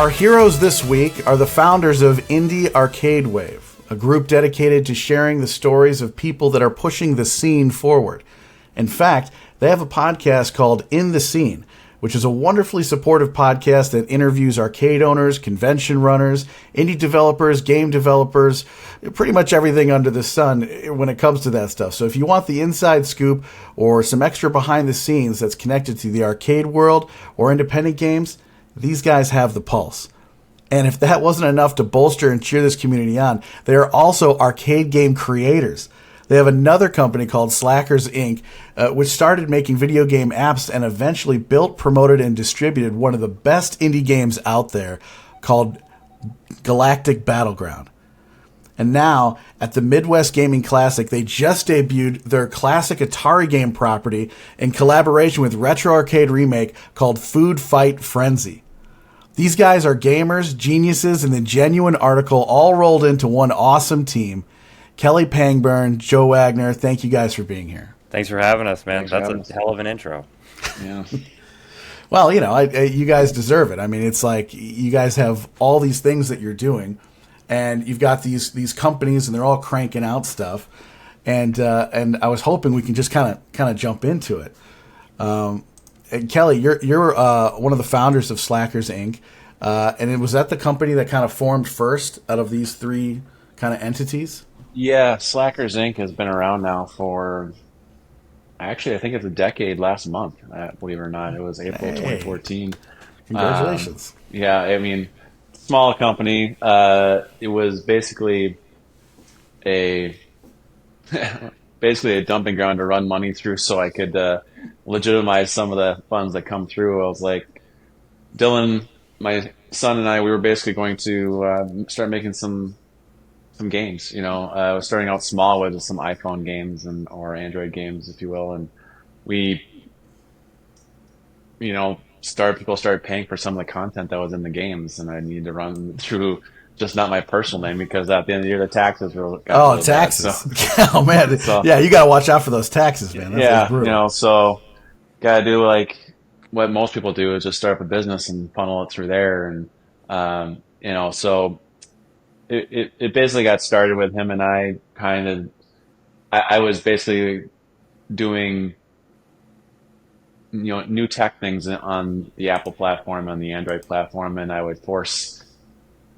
Our heroes this week are the founders of Indie Arcade Wave, a group dedicated to sharing the stories of people that are pushing the scene forward. In fact, they have a podcast called In the Scene, which is a wonderfully supportive podcast that interviews arcade owners, convention runners, indie developers, game developers, pretty much everything under the sun when it comes to that stuff. So if you want the inside scoop or some extra behind the scenes that's connected to the arcade world or independent games, these guys have the pulse. And if that wasn't enough to bolster and cheer this community on, they are also arcade game creators. They have another company called Slackers Inc., which started making video game apps and eventually built, promoted, and distributed one of the best indie games out there called Galactic Battleground. And now, at the Midwest Gaming Classic, they just debuted their classic Atari game property in collaboration with Retro Arcade Remake called Food Fight Frenzy. These guys are gamers, geniuses, and the genuine article all rolled into one awesome team. Kelly Pangburn, Joe Wagner, thank you guys for being here. Thanks for having us, man. That's a hell of an intro. Yeah. Well, you guys deserve it. I mean, it's like you guys have all these things that you're doing, and you've got these companies, and they're all cranking out stuff. And I was hoping we can just kind of jump into it. And Kelly, you're one of the founders of Slackers Inc. And was that the company that kind of formed first out of these three kind of entities? Yeah, Slackers Inc. has been around now for, actually, I think it's a decade last month, believe it or not. It was April 2014. Congratulations. Yeah, I mean, small company. It was basically a dumping ground to run money through so I could legitimize some of the funds that come through. I was like, Dylan, my son and I, we were basically going to start making some games. I was starting out small with some iPhone games or Android games, if you will, and we, people started paying for some of the content that was in the games, and I needed to run through just not my personal name because at the end of the year the taxes were taxes. Bad, so. Oh man, yeah, you got to watch out for those taxes, man. That's so gotta do like what most people do is just start up a business and funnel it through there, and so. It basically got started with him and I I was basically doing, new tech things on the Apple platform, on the Android platform, and I would force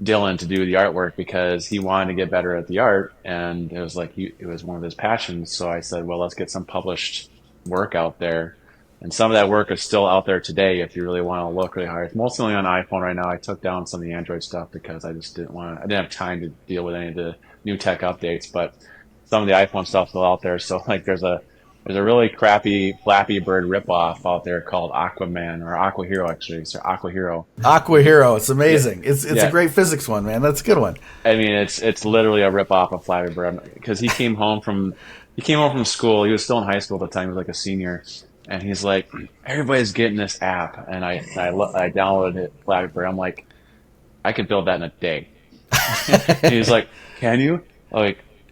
Dylan to do the artwork because he wanted to get better at the art, and it was like, it was one of his passions. So I said, well, let's get some published work out there. And some of that work is still out there today if you really want to look really hard. It's mostly only on iPhone right now. I took down some of the Android stuff because I just I didn't have time to deal with any of the new tech updates, but some of the iPhone stuff's still out there. So like there's a really crappy Flappy Bird ripoff out there called Aquaman, or Aqua Hero, actually. So Aqua Hero. Aqua Hero, it's amazing. Yeah. It's a great physics one, man. That's a good one. I mean, it's literally a ripoff of Flappy Bird because he came home from school. He was still in high school at the time. He was like a senior. And he's like, everybody's getting this app, and I downloaded it, Flappy Bird. I'm like, I could build that in a day. And he's like, can you?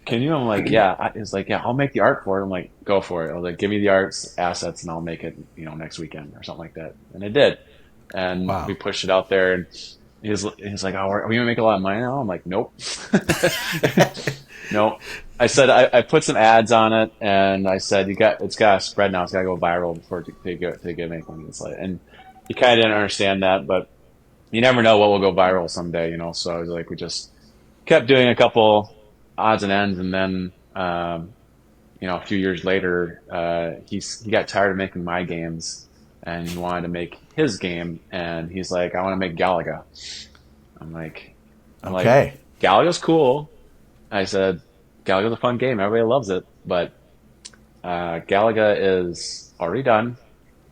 Can you? I'm like, yeah. He's like, yeah, I'll make the art for it. I'm like, go for it. I was like, give me the arts assets, and I'll make it, next weekend or something like that. And I did, and we pushed it out there. And he's like, oh, are we gonna make a lot of money now? I'm like, nope. Nope. I said I put some ads on it, and I said it's got to spread now. It's got to go viral before to get make money. And he kind of didn't understand that, but you never know what will go viral someday, So I was like, we just kept doing a couple odds and ends, and then a few years later, he got tired of making my games, and he wanted to make his game, and he's like, I want to make Galaga. I'm like, Galaga's cool. I said, Galaga's a fun game. Everybody loves it, but Galaga is already done,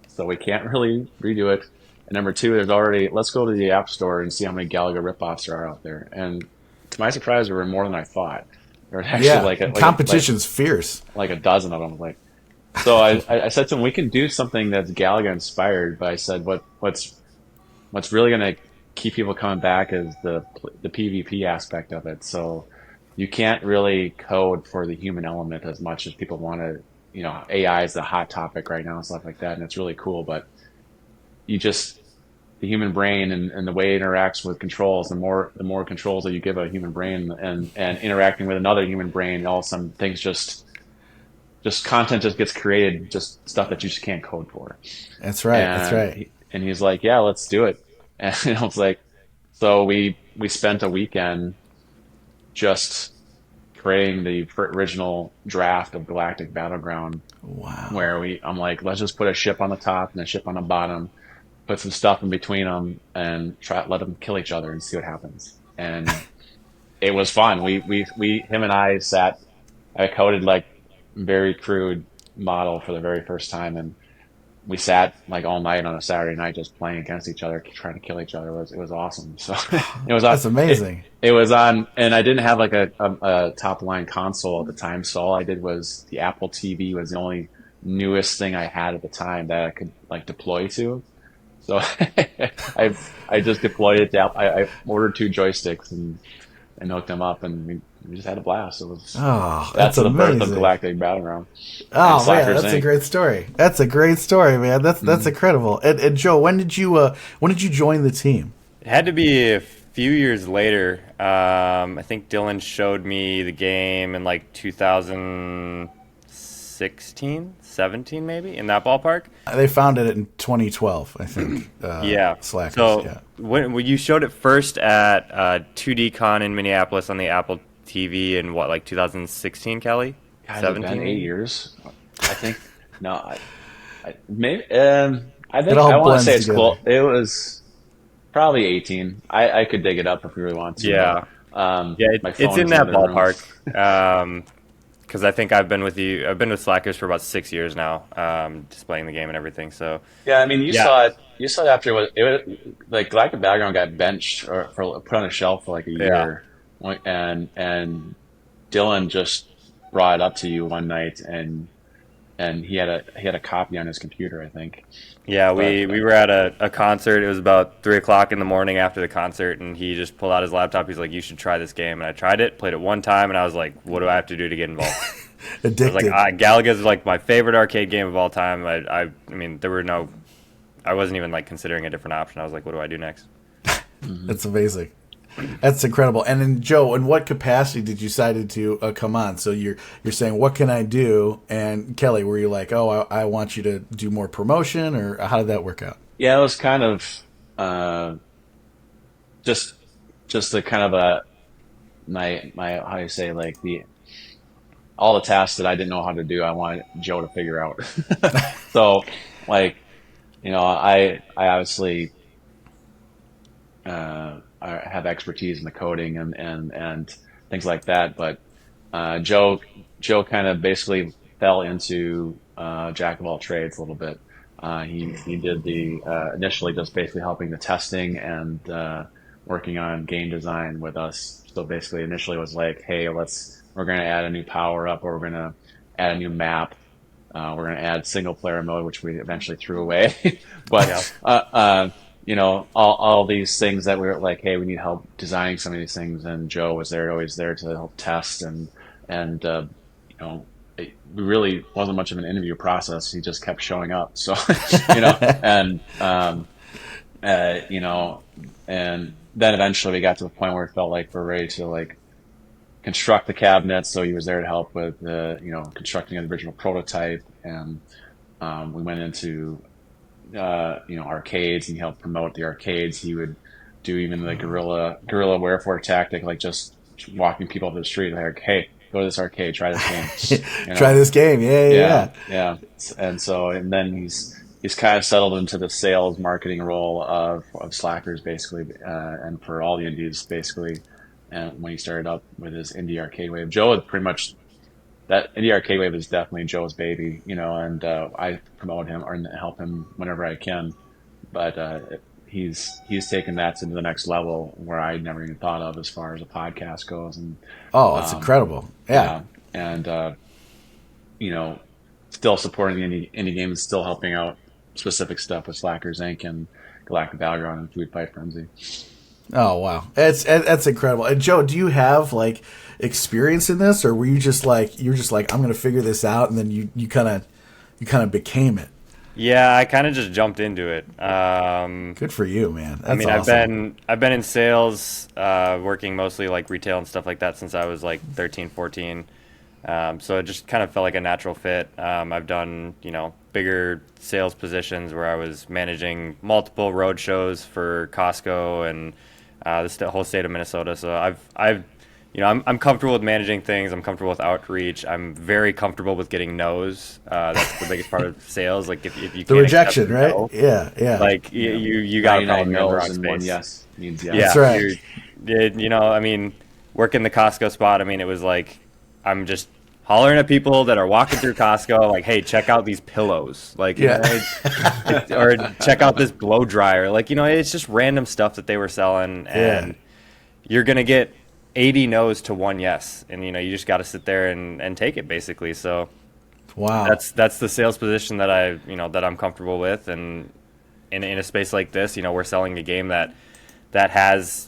so we can't really redo it. And number two, let's go to the App Store and see how many Galaga ripoffs there are out there. And to my surprise, there were more than I thought. There were actually competition's fierce. Like a dozen of them. So I said to him, we can do something that's Galaga inspired, but I said, what's really going to keep people coming back is the PvP aspect of it. So you can't really code for the human element as much as people want to. AI is the hot topic right now and stuff like that, and it's really cool. But the human brain and the way it interacts with controls. The more controls that you give a human brain and interacting with another human brain, all of a sudden things just content just gets created, just stuff that you just can't code for. That's right. And That's right. and he's like, yeah, let's do it. And I was like, so we spent a weekend just creating the original draft of Galactic Battleground, Wow. where I'm like, let's just put a ship on the top and a ship on the bottom, put some stuff in between them, and let them kill each other and see what happens. And it was fun. Him and I coded like very crude model for the very first time, and we sat like all night on a Saturday night just playing against each other, trying to kill each other. It was awesome. So it was That's amazing. It was on, and I didn't have like a top line console at the time, so all I did was the Apple TV was the only newest thing I had at the time that I could like deploy to. So I just deployed it. I ordered 2 joysticks and hooked them up, and we just had a blast. It was that's the birth amazing. of Galactic Battleground. Oh man, Slackers that's a Inc. great story. That's a great story, man. That's incredible. And Joe, when did you join the team? It had to be a few years later. I think Dylan showed me the game in like 2016, 17 maybe, in that ballpark. They founded it in 2012, I think. Yeah. Slackers. So yeah. when you showed it first at 2D Con in Minneapolis on the Apple TV in what, like 2016, Kelly? God, has it 17? been 8 years? I think no. Maybe. I think all I want to blends say it's together. cool. It was probably 18. I could dig it up if we really want to. Yeah. But, Yeah, my phone it's in is that the other room. ballpark. Because I think I've been with Slackers for about 6 years now, just playing the game and everything. So Yeah, I mean, you Yeah. saw it. You saw it after it was like Galactic Background got benched or put on a shelf for like a year, and Dylan just brought it up to you one night, and he had a copy on his computer, I think. yeah, we were at a concert. It was about 3 o'clock in the morning after the concert, and he just pulled out his laptop. He's like, "You should try this game." And I tried it, played it one time, and I was like, "What do I have to do to get involved?" I was Addicted. like, Galaga's like my favorite arcade game of all time. I mean, I wasn't even like considering a different option. I was like, what do I do next? That's amazing. That's incredible. And then Joe, in what capacity did you decide to come on? So you're saying, what can I do? And Kelly, were you like, oh, I want you to do more promotion, or how did that work out? Yeah, it was kind of just the kind of my how do you say, like all the tasks that I didn't know how to do, I wanted Joe to figure out. So like, I obviously I have expertise in the coding and things like that, but Joe kind of basically fell into jack of all trades a little bit. He did the initially just basically helping the testing and working on game design with us. So basically, initially it was like, hey, we're going to add a new power up, or we're going to add a new map. We're going to add single player mode, which we eventually threw away. But all these things that we were like, hey, we need help designing some of these things, and Joe was always there to help test and it really wasn't much of an interview process. He just kept showing up. So and then eventually we got to the point where it felt like we're ready to like construct the cabinet. So he was there to help with constructing the original prototype, and we went into arcades, and he helped promote the arcades. He would do even the guerrilla warfare tactic, like just walking people up the street, like, hey, go to this arcade, try this game. Try this game, yeah. And then he's kind of settled into the sales marketing role of Slackers, basically, and for all the indies, basically. And when he started up with his Indie Arcade Wave, Joe had pretty much, that Indie Arcade Wave is definitely Joe's baby, and I promote him or help him whenever I can. But he's taken that to the next level where I never even thought of as far as a podcast goes. And that's incredible. Yeah. And still supporting the indie games, still helping out specific stuff with Slackers Inc. and Galactic Battleground and Food Fight Frenzy. Oh wow, that's incredible. And Joe, do you have like experience in this, or were you just like I'm going to figure this out, and then you kind of became it? Yeah, I kind of just jumped into it. Good for you, man. That's I mean, awesome. I've been in sales, working mostly like retail and stuff like that since I was like 13, 14. So it just kind of felt like a natural fit. I've done, bigger sales positions where I was managing multiple road shows for Costco and the whole state of Minnesota. So I'm comfortable with managing things. I'm comfortable with outreach. I'm very comfortable with getting no's. That's the biggest part of sales. Like if you The can't accept a rejection, right? no, Yeah, yeah. like Yeah. you got a 99 problem in the no's wrong and one space. yes means That's Yeah, yes. right. I mean, working the Costco spot. I mean, it was like I'm just hollering at people that are walking through Costco, like, "Hey, check out these pillows!" Like, Yeah. or check out this blow dryer. Like, it's just random stuff that they were selling, Yeah. and you're gonna get 80 no's to one yes, and you just got to sit there and take it basically. So Wow. that's the sales position that that I'm comfortable with, and in a space like this, we're selling a game that has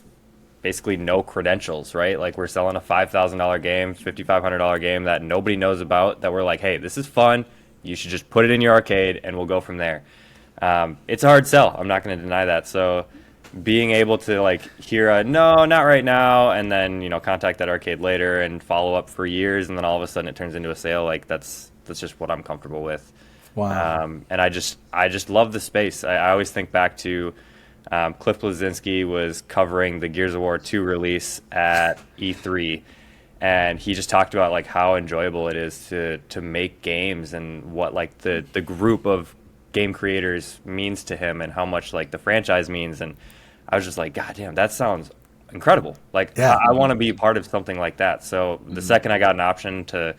basically no credentials, right? Like we're selling a $5,000 game, $5,500 game that nobody knows about. That we're like, hey, this is fun. You should just put it in your arcade, and we'll go from there. It's a hard sell. I'm not going to deny that. So being able to like hear a no, not right now, and then contact that arcade later and follow up for years, and then all of a sudden it turns into a sale. Like that's just what I'm comfortable with. Wow. And I just love the space. I always think back to Cliff Bleszinski was covering the Gears of War 2 release at E3, and he just talked about like how enjoyable it is to make games and what like the group of game creators means to him and how much like the franchise means. And I was just like, God damn, that sounds incredible. Like Yeah. I want to be part of something like that. So the second I got an option to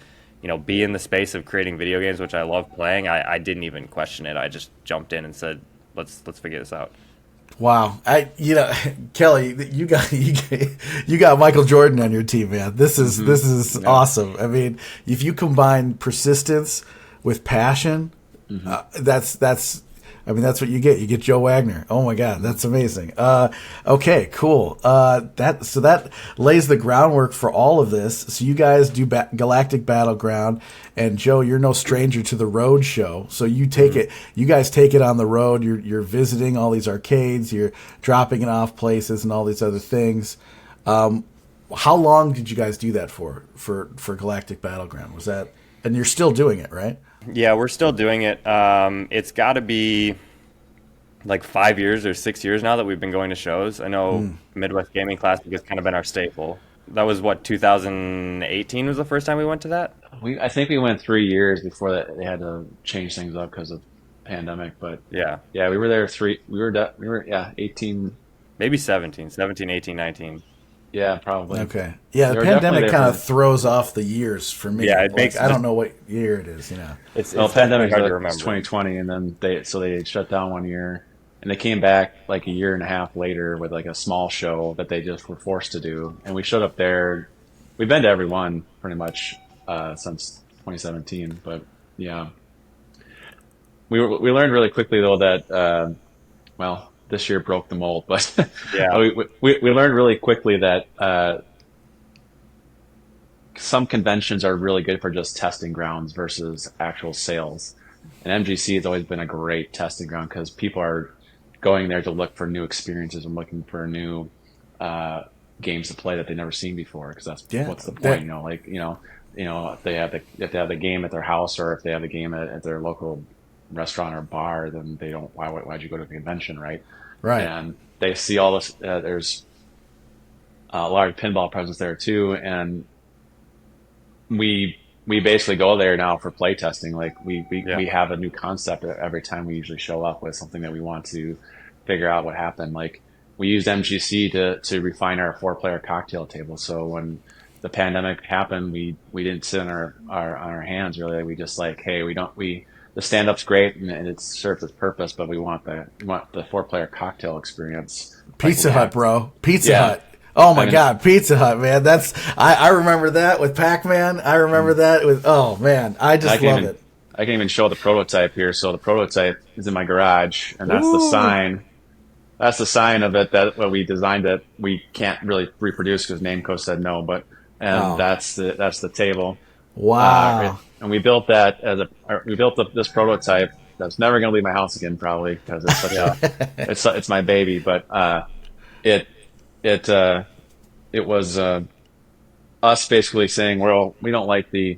be in the space of creating video games, which I love playing, I didn't even question it. I just jumped in and said, let's figure this out. Wow. Kelly, you got Michael Jordan on your team, man. This is awesome. I mean, if you combine persistence with passion, that's that's what you get. You get Joe Wagner. Oh my God, that's amazing. Okay, cool. That lays the groundwork for all of this. So you guys do Galactic Battleground, and Joe, you're no stranger to the road show. So you take it. You guys take it on the road. You're visiting all these arcades. You're dropping it off places and all these other things. How long did you guys do that for Galactic Battleground? Was that, and you're still doing it, right? Yeah, we're still doing it. It's got to be like 5 years or 6 years now that we've been going to shows. I know Midwest Gaming Classic has kind of been our staple. That was what, 2018 was the first time we went to that? I think we went 3 years before that they had to change things up because of pandemic. But Yeah, yeah, we were there we were 18. maybe 17, 18, 19. Yeah, probably. Okay. Yeah, They the were definitely pandemic there kind for. of throws off the years for me. Yeah, it Like, makes I don't know what year it is. it's Well, definitely pandemic hard to was remember. 2020, and then they shut down 1 year, and they came back like a year and a half later with like a small show that they just were forced to do, and we showed up there. We've been to every one pretty much since 2017, but yeah, we learned really quickly though that well, this year broke the mold, but Yeah, we learned really quickly that some conventions are really good for just testing grounds versus actual sales. And MGC has always been a great testing ground because people are going there to look for new experiences and looking for new games to play that they've never seen before. Because that's Yeah. what's the point, if if they have the game at their house or if they have the game at their local restaurant or bar, then they don't. Why'd you go to the convention, right? Right. And they see all this. There's a large pinball presence there too, and we basically go there now for play testing. Like yeah, we have a new concept every time we usually show up with something that we want to figure out what happened. Like we used MGC to refine our 4-player cocktail table. So when the pandemic happened, we didn't sit on our hands really. We just like, hey, the stand up's great and it serves its purpose, but we want the 4-player cocktail experience. Pizza Like we Hut, have. bro. Pizza Yeah. Hut. Oh my I mean, God, Pizza Hut, man. I remember that with Pac-Man. I remember that with, oh man, I I just can love even it. I can even show the prototype here. So the prototype is in my garage, and that's the Ooh. sign. That's the sign of it that when we designed it, we can't really reproduce because Nameco said no. But and Oh, that's the table. wow. And we built that we built this prototype that's never going to leave my house again, probably, because it's such it's my baby. But it it it was us basically saying, well, we don't like the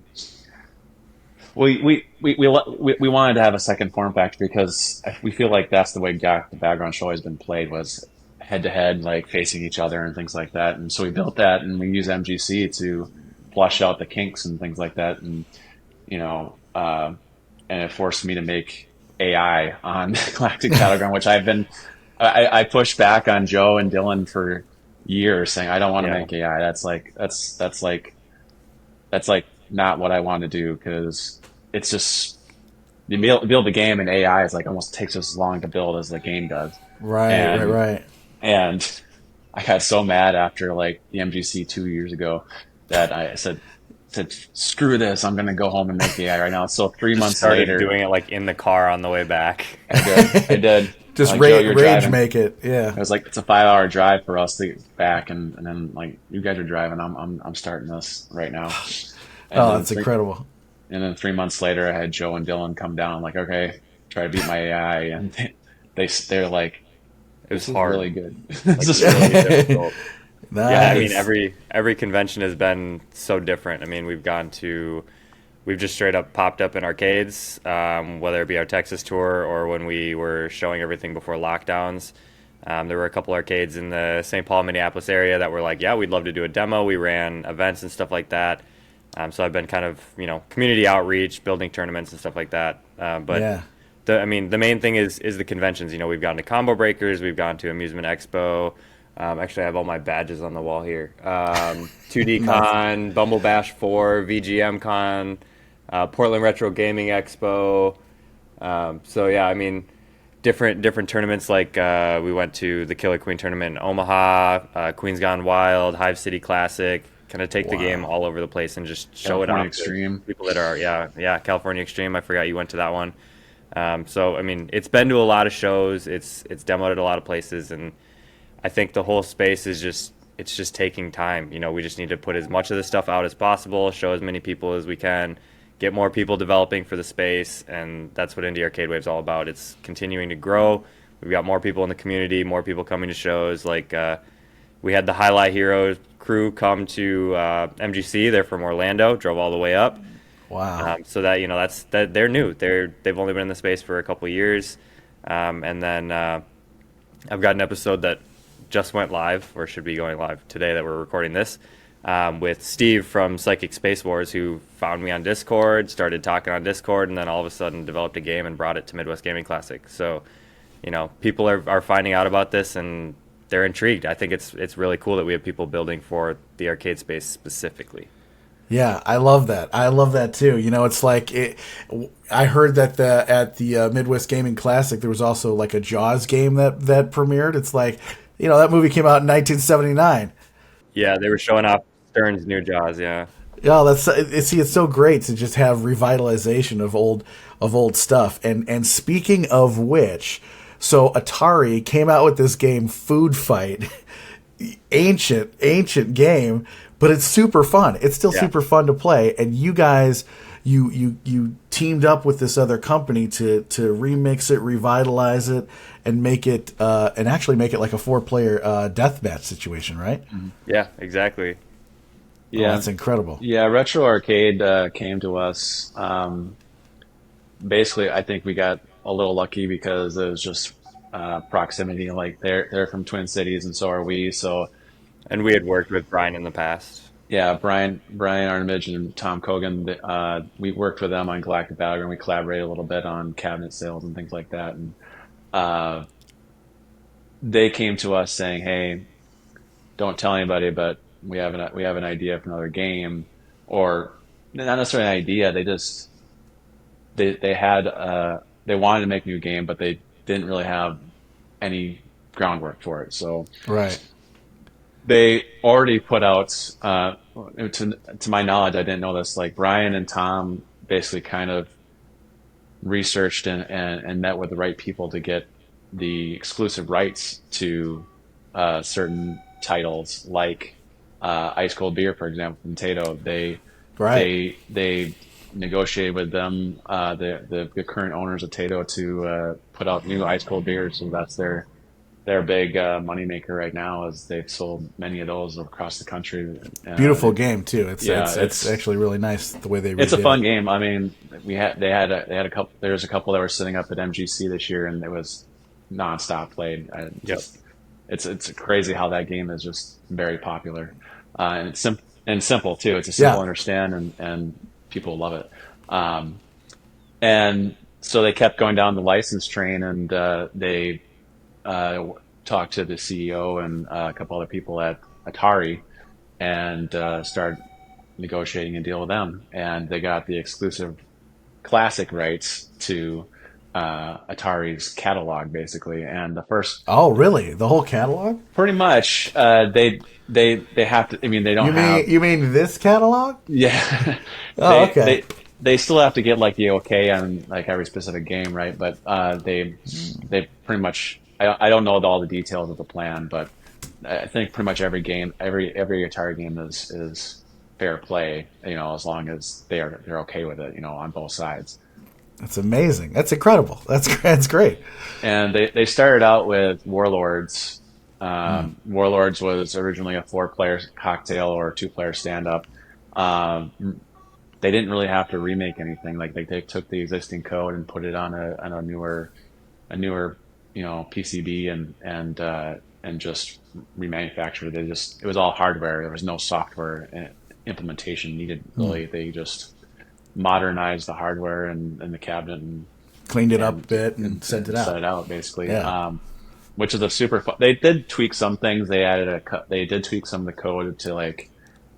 we wanted to have a second form factor because we feel like that's the way the background show has been played, was head to head, like facing each other and things like that. And so we built that, and we use MGC to flush out the kinks and things like that. And you know, and it forced me to make AI on Galactic Battleground, which I pushed back on Joe and Dylan for years, saying I don't want to make AI. That's like not what I want to do, because it's just you build the game, and AI is like almost takes as long to build as the game does. Right. And I got so mad after like the MGC 2 years ago that I said screw this, I'm gonna go home and make AI right now. So 3 months later, doing it like in the car on the way back. I did. Just like, rage make it. Yeah. It was like it's a 5-hour drive for us to get back, and then like you guys are driving, I'm starting this right now. Oh, that's incredible. And then 3 months later, I had Joe and Dylan come down. I'm like, okay, try to beat my AI, and they're like, it was hard. Really good. This is really difficult. Nice. Yeah, I mean every convention has been so different. I mean, we've just straight up popped up in arcades, whether it be our Texas tour or when we were showing everything before lockdowns. There were a couple arcades in the St. Paul, Minneapolis area that were like, yeah, we'd love to do a demo. We ran events and stuff like that. So I've been kind of, community outreach, building tournaments and stuff like that. But yeah. The main thing is the conventions. We've gone to Combo Breakers, we've gone to Amusement Expo. Actually, I have all my badges on the wall here. 2D Con, Bumble Bash 4, VGM Con, Portland Retro Gaming Expo. So yeah, I mean, different tournaments. Like we went to the Killer Queen tournament in Omaha, Queens Gone Wild, Hive City Classic. Kind of take the game all over the place and just show California it off Extreme. To people that are California Extreme. I forgot you went to that one. So I mean, it's been to a lot of shows. It's demoed at a lot of places, and I think the whole space is just taking time. We just need to put as much of this stuff out as possible, show as many people as we can, get more people developing for the space, and that's what Indie Arcade Wave's all about. It's continuing to grow. We've got more people in the community, more people coming to shows. Like we had the Highlight Heroes crew come to MGC. They're from Orlando, drove all the way up. Wow. So that they're new. They've only been in the space for a couple of years, and then I've got an episode that just went live, or should be going live today that we're recording this, with Steve from Psychic Space Wars, who found me on Discord, started talking on Discord, and then all of a sudden developed a game and brought it to Midwest Gaming Classic. So, people are finding out about this and they're intrigued. I think it's really cool that we have people building for the arcade space specifically. Yeah, I love that. I love that too. It's like I heard that at the Midwest Gaming Classic there was also like a Jaws game that premiered. It's like, that movie came out in 1979. Yeah, they were showing off Stern's new Jaws. Yeah. Yeah, it's so great to just have revitalization of old stuff. And speaking of which, so Atari came out with this game, Food Fight, ancient game, but it's super fun. It's still super fun to play. And you guys, you teamed up with this other company to remix it, revitalize it, and make it and actually make it like a 4-player deathmatch situation, right? Mm-hmm. Yeah, exactly. Yeah, that's incredible. Yeah, Retro Arcade came to us. Basically, I think we got a little lucky because it was just proximity. Like they're from Twin Cities, and so are we. So, and we had worked with Brian in the past. Yeah, Brian Arnemage and Tom Kogan. We worked with them on Galactic Battleground. We collaborated a little bit on cabinet sales and things like that. And they came to us saying, "Hey, don't tell anybody, but we have an idea for another game, or not necessarily an idea. They wanted to make a new game, but they didn't really have any groundwork for it. So right." They already put out, to my knowledge, I didn't know this, like Brian and Tom basically kind of researched and met with the right people to get the exclusive rights to certain titles, like Ice Cold Beer, for example, from Tato. They negotiated with them, the current owners of Tato, to put out new ice cold beers. So that's their big moneymaker right now, as they've sold many of those across the country. Beautiful game too. Yeah, It's actually really nice the way they. It's a redid fun it. game. I mean, they had a couple. There's a couple that were sitting up at MGC this year, and it was nonstop played. It's crazy how that game is just very popular, and it's simple too. It's a simple Yeah. understand, and people love it. And so they kept going down the license train, and they talked to the CEO and a couple other people at Atari, and started negotiating a deal with them, and they got the exclusive classic rights to Atari's catalog, basically. And the first, Oh, really? The whole catalog? pretty much, they have to. I mean, they don't have. You mean this catalog? Yeah. Oh, okay. They still have to get like the okay on like every specific game, right? But they pretty much. I don't know all the details of the plan, but I think pretty much every game, every Atari game is fair play. As long as they're okay with it. On both sides. That's amazing. That's incredible. That's great. And they started out with Warlords. Warlords was originally a 4-player cocktail or 2-player stand-up. They didn't really have to remake anything. Like they took the existing code and put it on a newer PCB and just remanufactured it. It was all hardware. There was no software implementation needed. Really, they just modernized the hardware and the cabinet and Cleaned it up a bit and sent it out. set it out basically. Yeah. Which is a super fun. They did tweak some things. They did tweak some of the code to like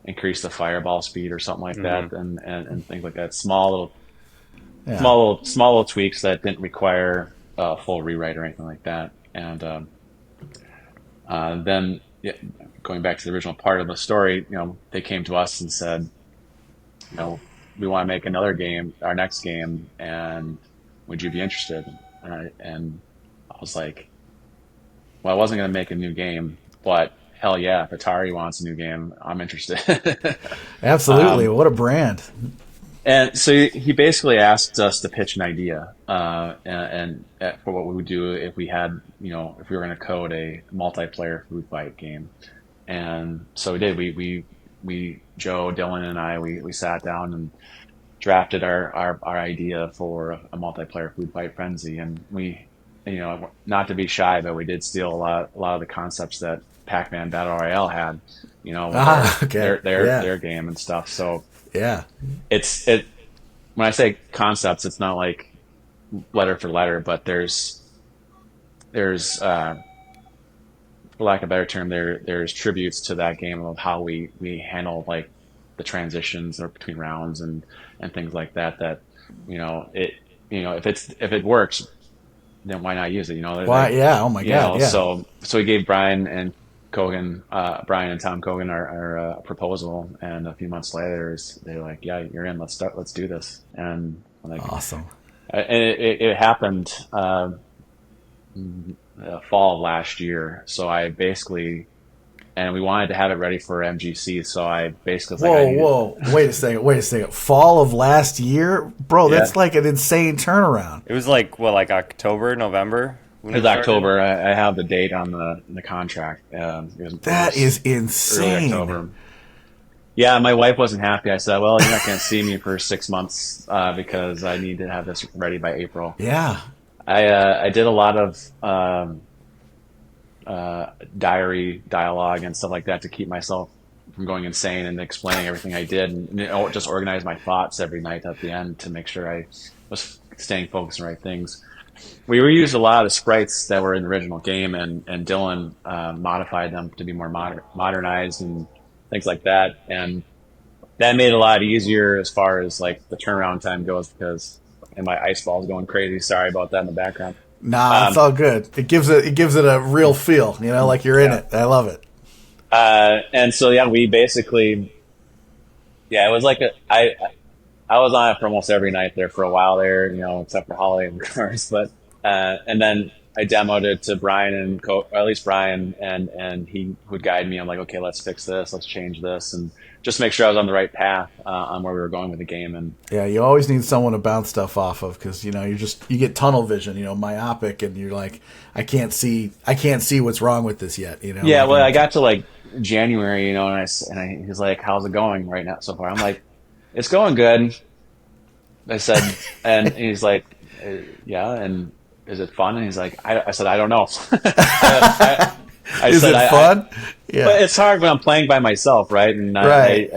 increase the fireball speed or something like that, and things like that. Small little tweaks that didn't require a full rewrite or anything like that. And then going back to the original part of the story, they came to us and said, we want to make another game, our next game, and would you be interested? And I was like, well, I wasn't going to make a new game, but hell yeah, if Atari wants a new game, I'm interested. Absolutely. What a brand. And so he basically asked us to pitch an idea, and for what we would do if we had, if we were going to code a multiplayer food fight game. And so we did. We Joe, Dylan, and I, we sat down and drafted our idea for a multiplayer food fight frenzy, and we, not to be shy, but we did steal a lot of the concepts that Pac-Man Battle Royale had, with their game and stuff. So Yeah. When I say concepts, it's not like letter for letter, but there's for lack of a better term, there's tributes to that game of how we handle like the transitions or between rounds and things like that. That if it works, then why not use it? Why? Yeah. Oh my God. Yeah. So we gave Brian and Tom Kogan our proposal, and a few months later they're like, yeah, you're in. Let's do this. And I'm like, Awesome. And it happened fall of last year. So I basically, and we wanted to have it ready for MGC. So I basically was like, Wait a second. Fall of last year? Bro, that's like an insane turnaround. It was like October, November? It was October. I have the date on the contract. That is insane. Early October. Yeah, my wife wasn't happy. I said, well, you're not going to see me for 6 months because I need to have this ready by April. Yeah. I did a lot of diary dialogue and stuff like that to keep myself from going insane and explaining everything I did, and just organize my thoughts every night at the end to make sure I was staying focused on the right things. We reused a lot of sprites that were in the original game, and Dylan modified them to be more modernized and things like that. And that made it a lot easier as far as like the turnaround time goes, because my ice ball is going crazy. Sorry about that in the background. Nah, it's all good. It gives it a real feel, like you're in it. I love it. And so we basically, it was like I was on it for almost every night there for a while there, except for holiday and cars. But and then I demoed it to Brian or at least Brian, and he would guide me. I'm like, okay, let's fix this, let's change this, and just make sure I was on the right path on where we were going with the game. And yeah, you always need someone to bounce stuff off of, because you get tunnel vision, myopic, and you're like, I can't see what's wrong with this yet. Yeah, well, I got to like January, and he's like, how's it going right now so far? I'm like, it's going good. I said, and he's like, yeah, and is it fun? And he's like, I said, I don't know. Is it fun? Yeah, but it's hard when I'm playing by myself, right? And I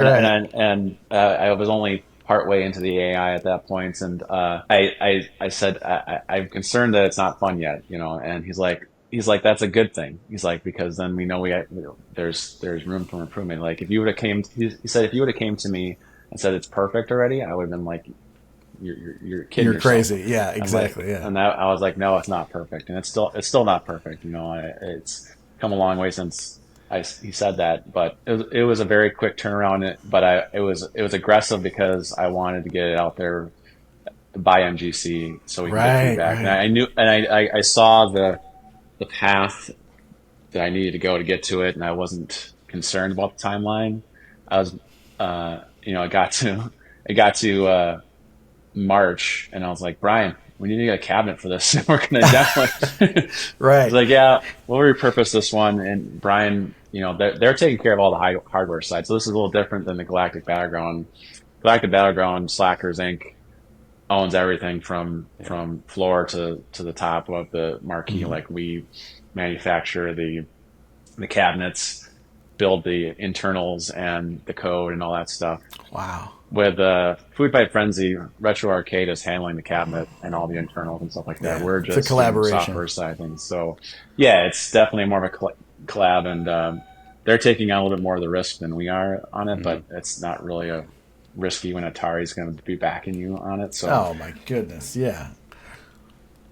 was only partway into the AI at that point, and I said, I'm concerned that it's not fun yet, And he's like, that's a good thing. He's like, because then we know there's room for improvement. Like if you would have he said, if you would have came to me and said it's perfect already, I would have been like, you're kidding You're yourself. Crazy. Yeah, exactly. Like, yeah. And I was like, no, it's not perfect. And it's still not perfect. It's come a long way since he said that, but it was a very quick turnaround. But it was aggressive because I wanted to get it out there by MGC so we can get feedback. Right. And I knew, and I saw the path that I needed to go to get to it, and I wasn't concerned about the timeline. I was, it got to March, and I was like, Brian, we need to get a cabinet for this. We're going to definitely. Right. He's like, yeah, we'll repurpose this one. And Brian, they're taking care of all the hardware side. So this is a little different than the Galactic Battleground. Galactic Battleground, Slackers Inc. owns everything from floor to the top of the marquee. Mm-hmm. Like we manufacture the cabinets, build the internals and the code and all that stuff. Wow. With Food Fight Frenzy, Retro Arcade is handling the cabinet and all the internals and stuff like that. Yeah, We're just it's a collaboration. Software side things. So yeah, it's definitely more of a collab, and they're taking on a little bit more of the risk than we are on it, but it's not really a risky when Atari's going to be backing you on it. So oh my goodness, yeah.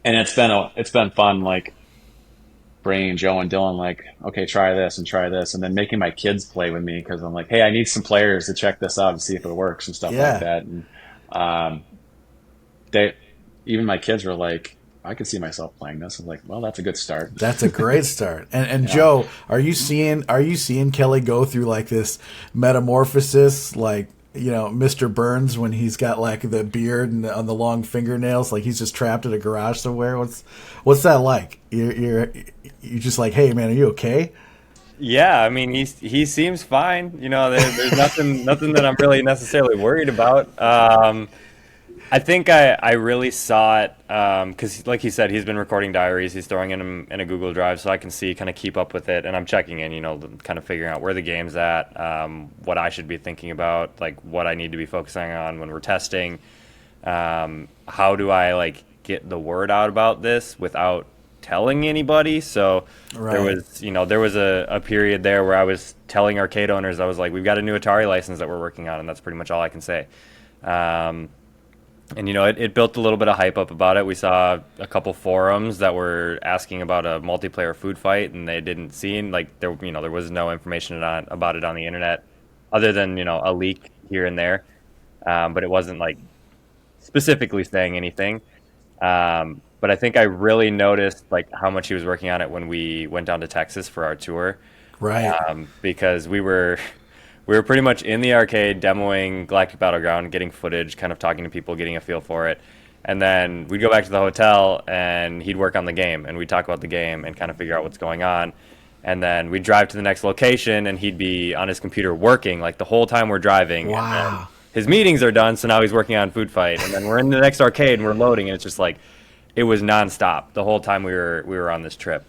And it's been fun, like bringing Joe and Dylan, like, okay, try this, and then making my kids play with me because I'm like, hey, I need some players to check this out and see if it works and stuff like that. And even my kids were like, I could see myself playing this. I'm like, well, that's a good start. That's a great start. And yeah. Joe, are you seeing Kelly go through like this metamorphosis, like, Mr. Burns when he's got like the beard and on the long fingernails, like he's just trapped in a garage somewhere? What's that like? You're just like, hey man, are you okay? Yeah, I mean he seems fine. There's nothing that I'm really necessarily worried about. I think I really saw it because, like he said, he's been recording diaries. He's throwing them in a Google Drive, so I can kind of keep up with it. And I'm checking in, kind of figuring out where the game's at, what I should be thinking about, like what I need to be focusing on when we're testing. How do I like get the word out about this without telling anybody? So right. there was a period there where I was telling arcade owners, I was like, we've got a new Atari license that we're working on, and that's pretty much all I can say. And it built a little bit of hype up about it. We saw a couple forums that were asking about a multiplayer food fight, and they didn't see, like there was no information about it on the internet, other than a leak here and there, but it wasn't like specifically saying anything. But I think I really noticed like how much he was working on it when we went down to Texas for our tour, right? Because we were pretty much in the arcade demoing Galactic Battleground, getting footage, kind of talking to people, getting a feel for it. And then we'd go back to the hotel and he'd work on the game and we'd talk about the game and kind of figure out what's going on. And then we'd drive to the next location and he'd be on his computer working like the whole time we're driving. Wow. And his meetings are done, so now he's working on Food Fight. And then we're in the next arcade and we're loading, and it's just like, it was nonstop the whole time we were on this trip.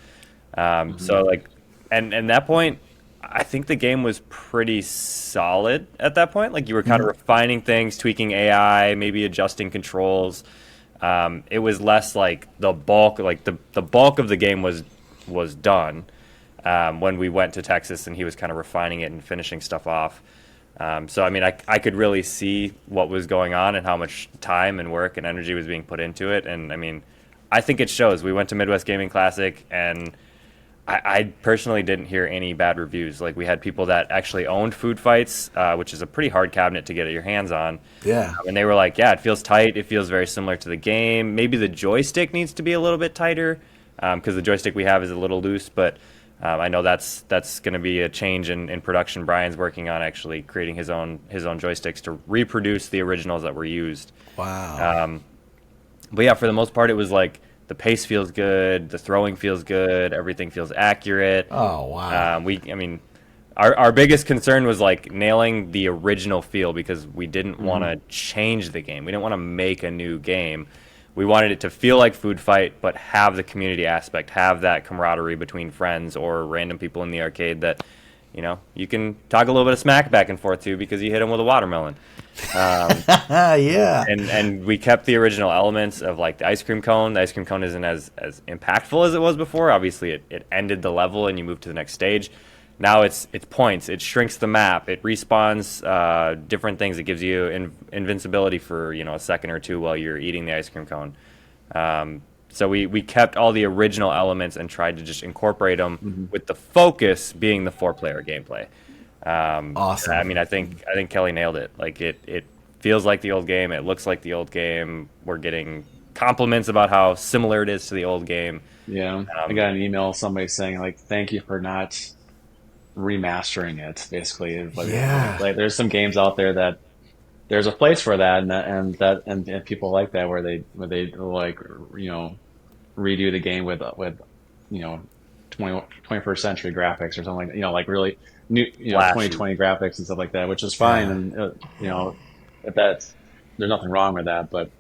So like, and that point, I think the game was pretty solid at that point. Like you were kind of refining things, tweaking AI, maybe adjusting controls. It was less like the bulk of the game was done when we went to Texas, and he was kind of refining it and finishing stuff off. So I mean, I could really see what was going on and how much time and work and energy was being put into it. And I mean, I think it shows. We went to Midwest Gaming Classic, and I personally didn't hear any bad reviews. Like we had people that actually owned Food Fights, which is a pretty hard cabinet to get your hands on. Yeah. And they were like, yeah, it feels tight. It feels very similar to the game. Maybe the joystick needs to be a little bit tighter. because the joystick we have is a little loose, but I know that's going to be a change in production. Brian's working on actually creating his own joysticks to reproduce the originals that were used. Wow. But yeah, for the most part, it was like the pace feels good, the throwing feels good, everything feels accurate. Oh, wow. Our biggest concern was like nailing the original feel, because we didn't want to change the game. We didn't want to make a new game. We wanted it to feel like Food Fight, but have the community aspect, have that camaraderie between friends or random people in the arcade that, you can talk a little bit of smack back and forth to because you hit them with a watermelon. Yeah. And we kept the original elements of like the ice cream cone. The ice cream cone isn't as impactful as it was before. Obviously, it ended the level and you move to the next stage. Now it's points. It shrinks the map. It respawns different things. It gives you invincibility for a second or two while you're eating the ice cream cone. So we kept all the original elements and tried to just incorporate them with the focus being the 4-player gameplay. Awesome. I think Kelly nailed it. Like it feels like the old game. It looks like the old game. We're getting compliments about how similar it is to the old game. Yeah, I got an email somebody saying like, "Thank you for not remastering it." Basically, like there's some games out there that there's a place for that, and people like that where they like redo the game with 21st century graphics or something like like really new 2020 graphics and stuff like that, which is fine, and if that's there's nothing wrong with that, but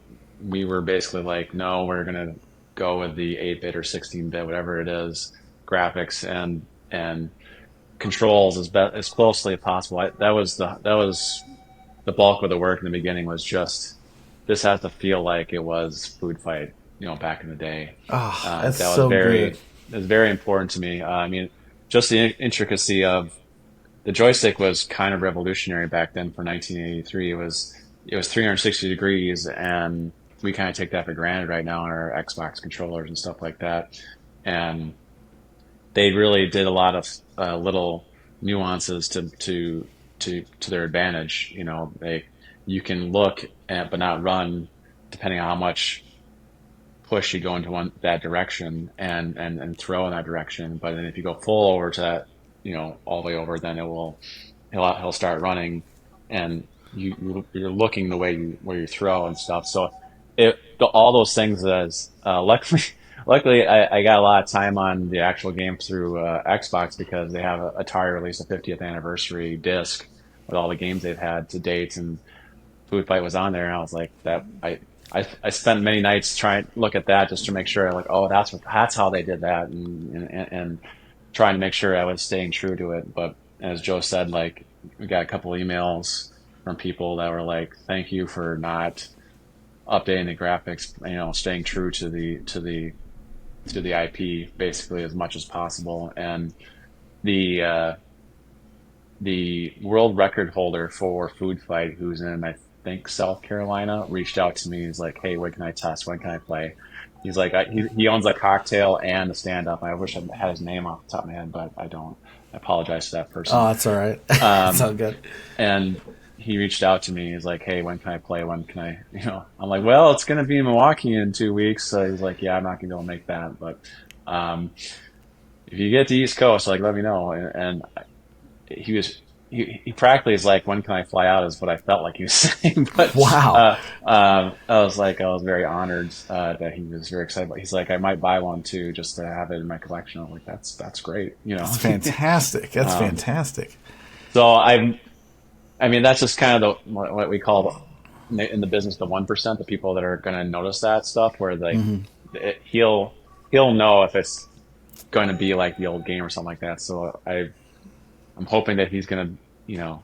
we were basically like, no, we're gonna go with the 8-bit or 16-bit, whatever it is, graphics and controls as closely as possible. That was the bulk of the work in the beginning, was just this has to feel like it was Food Fight, back in the day. Oh, that's that was so good. It was very important to me. Just the intricacy of the joystick was kind of revolutionary back then for 1983. It was 360 degrees, and we kind of take that for granted right now on our Xbox controllers and stuff like that. And they really did a lot of little nuances to their advantage. You can look at but not run, depending on how much push you go into that direction and throw in that direction. But then if you go full over to that, all the way over, then he'll start running, and you're looking the way where you throw and stuff. So all those things as luckily I got a lot of time on the actual game through Xbox, because they have Atari released a 50th anniversary disc with all the games they've had to date, and Food Fight was on there, and I was like, that I spent many nights trying to look at that just to make sure, like, oh, that's how they did that, and trying to make sure I was staying true to it. But as Joe said, like, we got a couple emails from people that were like, thank you for not updating the graphics, staying true to the IP basically as much as possible. And the world record holder for Food Fight, who's in, I think, South Carolina, reached out to me. He's like, hey, when can I test? When can I play? He's like, he owns a cocktail and a stand-up. I wish I had his name off the top of my head, but I don't. I apologize to that person. Oh, that's all right. That's all good. And he reached out to me. He's like, hey, when can I play? When can I, I'm like, well, it's going to be in Milwaukee in 2 weeks. So he's like, yeah, I'm not going to be able to make that. But if you get to East Coast, like, let me know. And he practically is like, when can I fly out, is what I felt like he was saying. But wow. I was very honored that he was very excited. But he's like, I might buy one too, just to have it in my collection. I'm like, that's great. That's fantastic. That's fantastic. So that's just kind of what we call in the business the 1%, the people that are going to notice that stuff, where he'll know if it's going to be like the old game or something like that. So I'm hoping that he's going to,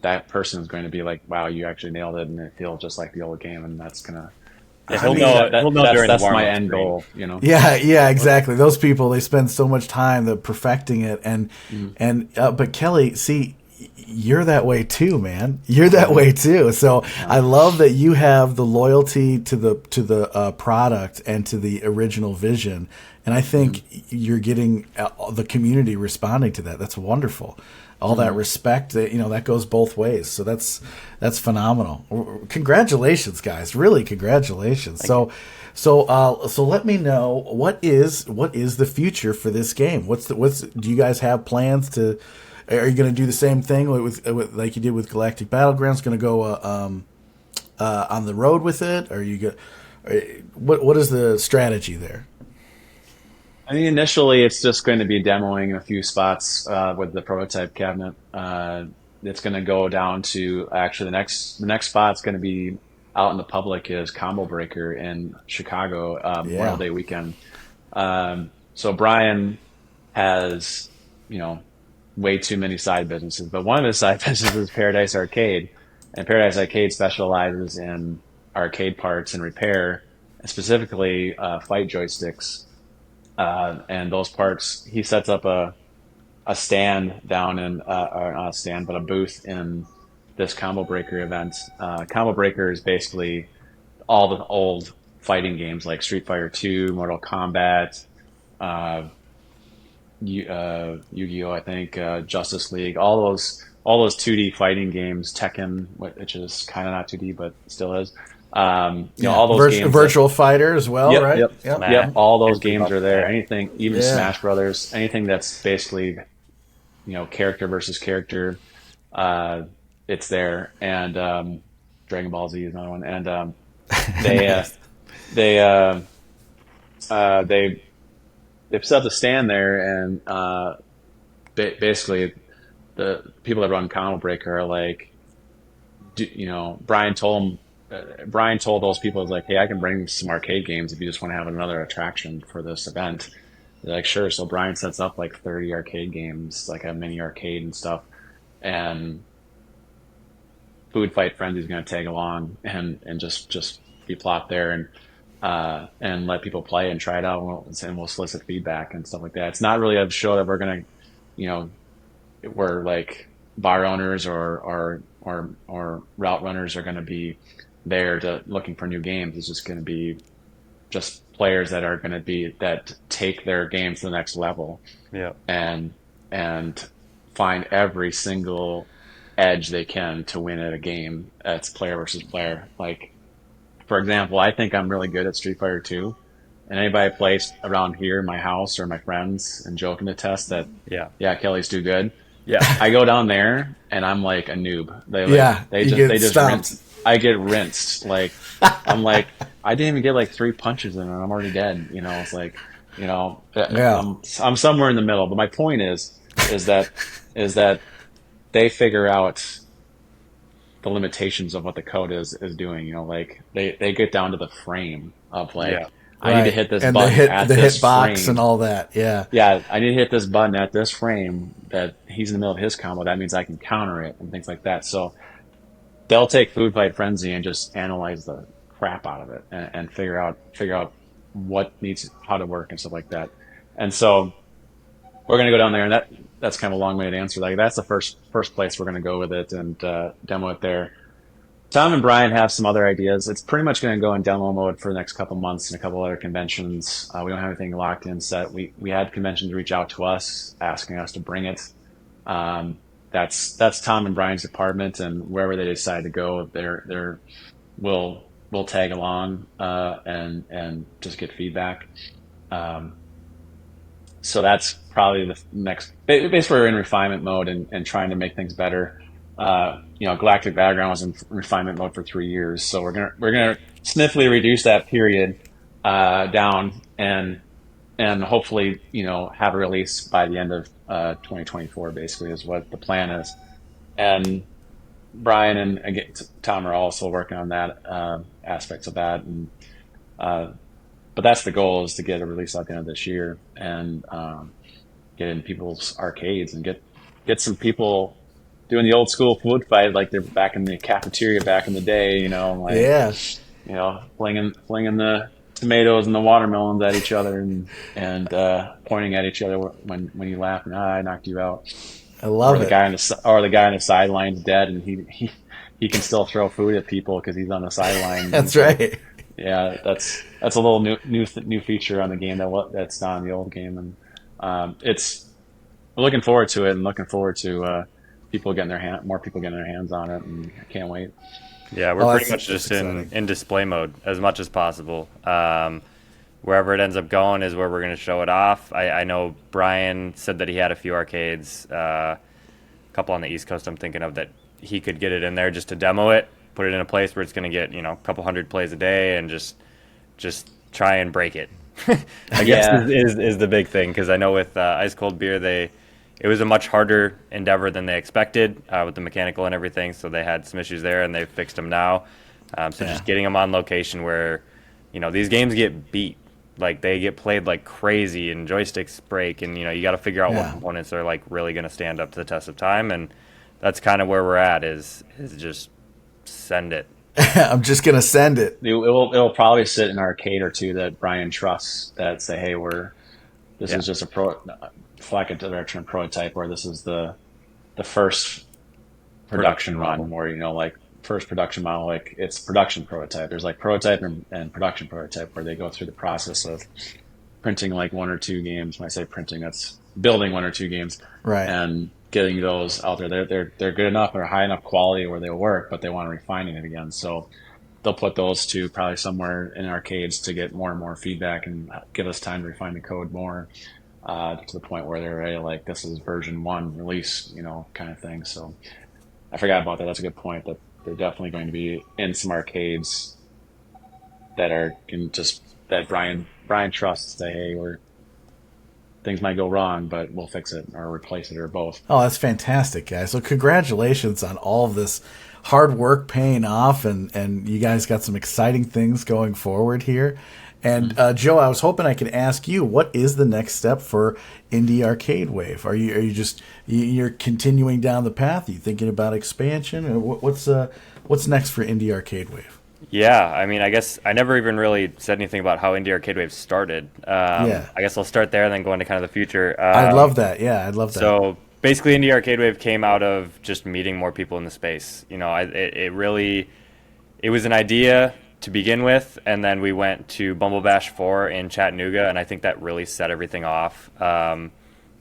that person is going to be like, wow, you actually nailed it, and it feels just like the old game, and that's going to. That's my end goal, Yeah, exactly. Those people, they spend so much time perfecting it, but Kelly, see, you're that way too, man. You're that way too. So I love that you have the loyalty to the product and to the original vision, and I think you're getting the community responding to that. That's wonderful. all that respect. That that goes both ways. So that's phenomenal. Congratulations, guys! Really, congratulations. So let me know what is the future for this game. Do you guys have plans to? Are you going to do the same thing with like you did with Galactic Battlegrounds? Going to go on the road with it? Are you what is the strategy there? I mean, initially it's just going to be demoing a few spots with the prototype cabinet. It's going to go down to actually the next spot's going to be out in the public is Combo Breaker in Chicago Memorial Day weekend. So Brian has way too many side businesses, but one of his side businesses is Paradise Arcade, and Paradise Arcade specializes in arcade parts and repair, specifically fight joysticks. And those parts, he sets up a stand down in, or not a stand, but a booth in this Combo Breaker event. Combo Breaker is basically all the old fighting games like Street Fighter 2, Mortal Kombat, Yu-Gi-Oh, I think, Justice League, all those 2D fighting games, Tekken, which is kind of not 2D but still is. All those games, Virtual Fighter as well, yep, right? Yep. All those games are there. Anything, even Smash Brothers, anything that's basically, character versus character, it's there. And Dragon Ball Z is another one. And they've set up the stand there, and basically the people that run Combo Breaker are like, Brian told those people, like, hey, I can bring some arcade games if you just want to have another attraction for this event. They're like, sure. So Brian sets up like 30 arcade games, like a mini arcade and stuff. And Food Fight Frenzy is going to tag along and just be plopped there and let people play and try it out, and we'll solicit feedback and stuff like that. It's not really a show that we're going to, where like bar owners or route runners are going to be there looking for new games. It's just going to be just players that are going to that take their game to the next level. Yeah. And find every single edge they can to win at a game. That's player versus player. Like, for example, I think I'm really good at Street Fighter 2, and anybody plays around here in my house or my friends, and Joe can attest that, Kelly's too good. Yeah. I go down there and I'm like a noob. They just rinse. I get rinsed. Like, I'm like, I didn't even get like 3 punches in, and I'm already dead. It's like, I'm somewhere in the middle. But my point is that they figure out the limitations of what the code is doing. Like they get down to the frame of like, I need to hit this button at this hitbox frame. And all that. Yeah. Yeah, I need to hit this button at this frame that he's in the middle of his combo. That means I can counter it and things like that. So they'll take Food Fight Frenzy and just analyze the crap out of it and figure out what needs how to work and stuff like that. And so we're gonna go down there, and that's kind of a long-winded answer. Like, that's the first place we're gonna go with it and demo it there. Tom and Brian have some other ideas. It's pretty much going to go in demo mode for the next couple months and a couple other conventions. We don't have anything locked in set. We had conventions reach out to us asking us to bring it. That's Tom and Brian's department, and wherever they decide to go, we'll tag along and just get feedback. So that's probably the next. Basically, we're in refinement mode and trying to make things better. Galactic Battleground was in refinement mode for 3 years, so we're gonna sniffly reduce that period down and hopefully have a release by the end of 2024. Basically, is what the plan is. And Brian and again Tom are also working on that aspects of that, and but that's the goal, is to get a release at the end of this year and get in people's arcades and get some people doing the old school food fight like they're back in the cafeteria back in the day, flinging the tomatoes and the watermelons at each other and pointing at each other when you laugh and I knocked you out. I love it. The guy on the sideline's dead and he can still throw food at people because he's on the sideline. That's right. Yeah, that's a little new feature on the game that's not in the old game, and it's looking forward to it, and looking forward to more people getting their hands on it, and I can't wait. Yeah, we're Oh, pretty that's much just exciting. in display mode as much as possible. Wherever it ends up going is where we're going to show it off. I know Brian said that he had a few arcades, a couple on the East Coast I'm thinking of, that he could get it in there just to demo it, put it in a place where it's going to get, a couple hundred plays a day, and just try and break it. I guess Yeah, is the big thing, because I know with Ice Cold Beer, it was a much harder endeavor than they expected with the mechanical and everything. So they had some issues there, and they've fixed them now. So Yeah. just getting them on location where, these games get beat, like they get played like crazy, and joysticks break, and you got to figure out what Yeah. components are like really going to stand up to the test of time, and that's kind of where we're at. Is just send it. I'm just gonna send it. it'll probably sit in an arcade or two that Brian trusts that say, hey, this Yeah, is just a flack it to their term prototype, or this is the first production production run, model. or like first production model, like it's production prototype. There's like prototype and production prototype, where they go through the process of printing like one or two games. When I say printing, that's building one or two games Right. and getting those out there. They're good enough, they're high enough quality where they'll work, but they want to refine it again. So they'll put those two probably somewhere in arcades to get more and more feedback and give us time to refine the code more, to the point where they're ready, like this is version one release, kind of thing. So I forgot about that. That's a good point. That they're definitely going to be in some arcades that are can just that Brian trusts. Say, hey, we're things might go wrong, but we'll fix it or replace it or both. Oh, that's fantastic, guys. So congratulations on all of this hard work paying off, and you guys got some exciting things going forward here. And Joe, I was hoping I could ask you, what is the next step for Indie Arcade Wave? Are you just you're continuing down the path? Are you thinking about expansion, or what's next for Indie Arcade Wave? Yeah, I mean, I guess I never even really said anything about how Indie Arcade Wave started. Yeah, I guess I'll start there and then go into kind of the future. I'd love that. Yeah, I'd love that. So basically, Indie Arcade Wave came out of just meeting more people in the space. It was an idea to begin with, and then we went to Bumble Bash 4 in Chattanooga, and I think that really set everything off.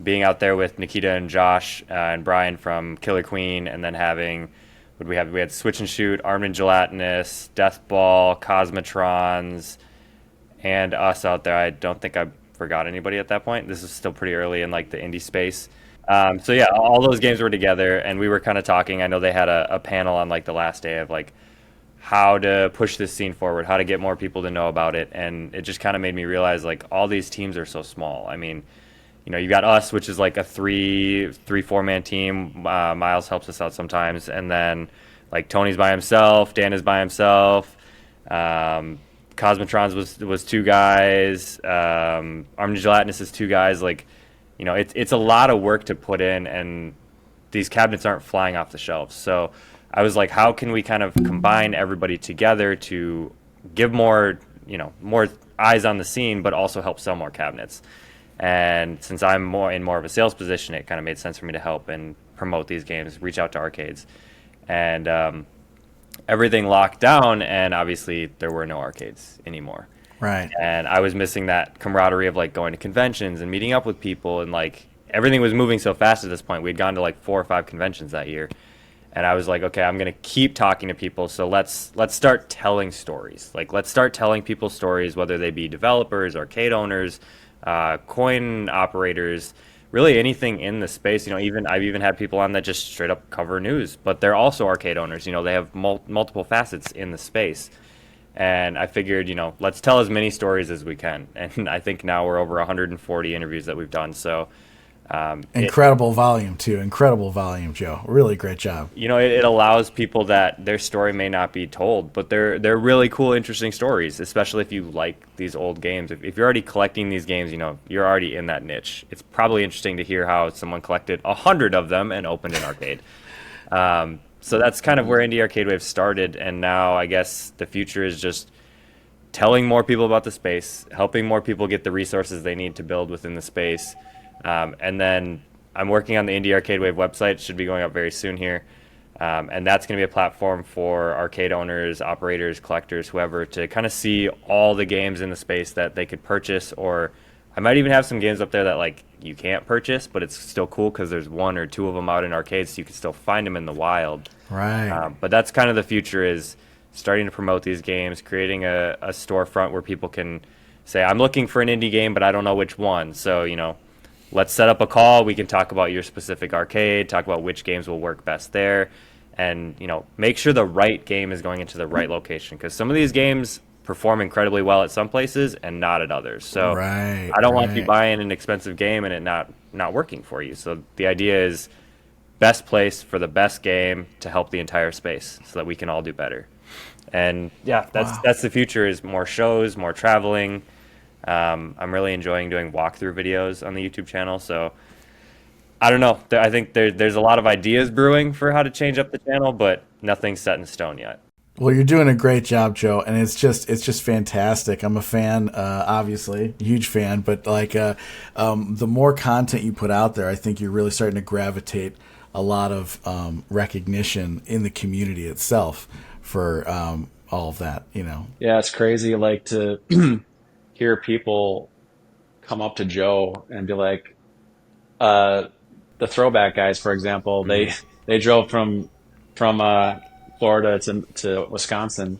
Being out there with Nikita and Josh and Brian from Killer Queen, and then having what we have? We had Switch and Shoot, Armed and Gelatinous, Deathball, Cosmotrons, and us out there. I don't think I forgot anybody at that point. This is still pretty early in like the indie space. So yeah, all those games were together, and we were kind of talking. I know they had a panel on like the last day of like how to push this scene forward, how to get more people to know about it, and it just kind of made me realize like all these teams are so small. I mean, you got us, which is like a 4 man team. Miles helps us out sometimes, and then like Tony's by himself, Dan is by himself. Cosmotrons was two guys. Armed Gelatinous is two guys. Like, it's a lot of work to put in, and these cabinets aren't flying off the shelves. So I was like, how can we kind of combine everybody together to give more eyes on the scene, but also help sell more cabinets? And since I'm more of a sales position, it kind of made sense for me to help and promote these games, reach out to arcades, and everything locked down. And obviously, there were no arcades anymore. Right. And I was missing that camaraderie of like going to conventions and meeting up with people, and like everything was moving so fast at this point. We'd gone to like 4 or 5 conventions that year, and I was like, okay, I'm gonna keep talking to people. So let's start telling stories. Like, let's start telling people stories, whether they be developers, arcade owners, coin operators, really anything in the space. I've even had people on that just straight up cover news, but they're also arcade owners. They have multiple facets in the space. And I figured, let's tell as many stories as we can. And I think now we're over 140 interviews that we've done. So Incredible volume too. Incredible volume, Joe. Really great job. it allows people that their story may not be told, but they're really cool, interesting stories, especially if you like these old games. If you're already collecting these games, you're already in that niche. It's probably interesting to hear how someone collected 100 of them and opened an arcade. So that's kind of where Indie Arcade Wave started, and now I guess the future is just telling more people about the space, helping more people get the resources they need to build within the space. And then I'm working on the Indie Arcade Wave website. It should be going up very soon here. And that's going to be a platform for arcade owners, operators, collectors, whoever, to kind of see all the games in the space that they could purchase or I might even have some games up there that like you can't purchase, but it's still cool because there's one or two of them out in arcades, so you can still find them in the wild. Right. But that's kind of the future, is starting to promote these games, creating a storefront where people can say, I'm looking for an indie game, but I don't know which one. So, let's set up a call. We can talk about your specific arcade, talk about which games will work best there, and, make sure the right game is going into the right location. Because some of these games perform incredibly well at some places and not at others. So Right. I don't want you Right. buying an expensive game and it not working for you. So the idea is best place for the best game to help the entire space so that we can all do better. And yeah, that's the future, is more shows, more traveling. I'm really enjoying doing walkthrough videos on the YouTube channel. So I don't know. I think there's a lot of ideas brewing for how to change up the channel, but nothing's set in stone yet. Well, you're doing a great job, Joe, and it's just fantastic. I'm a fan, obviously, huge fan. But like, the more content you put out there, I think you're really starting to gravitate a lot of recognition in the community itself for all of that. Yeah, it's crazy. Like to hear people come up to Joe and be like, the throwback guys, for example, they drove from Florida to Wisconsin,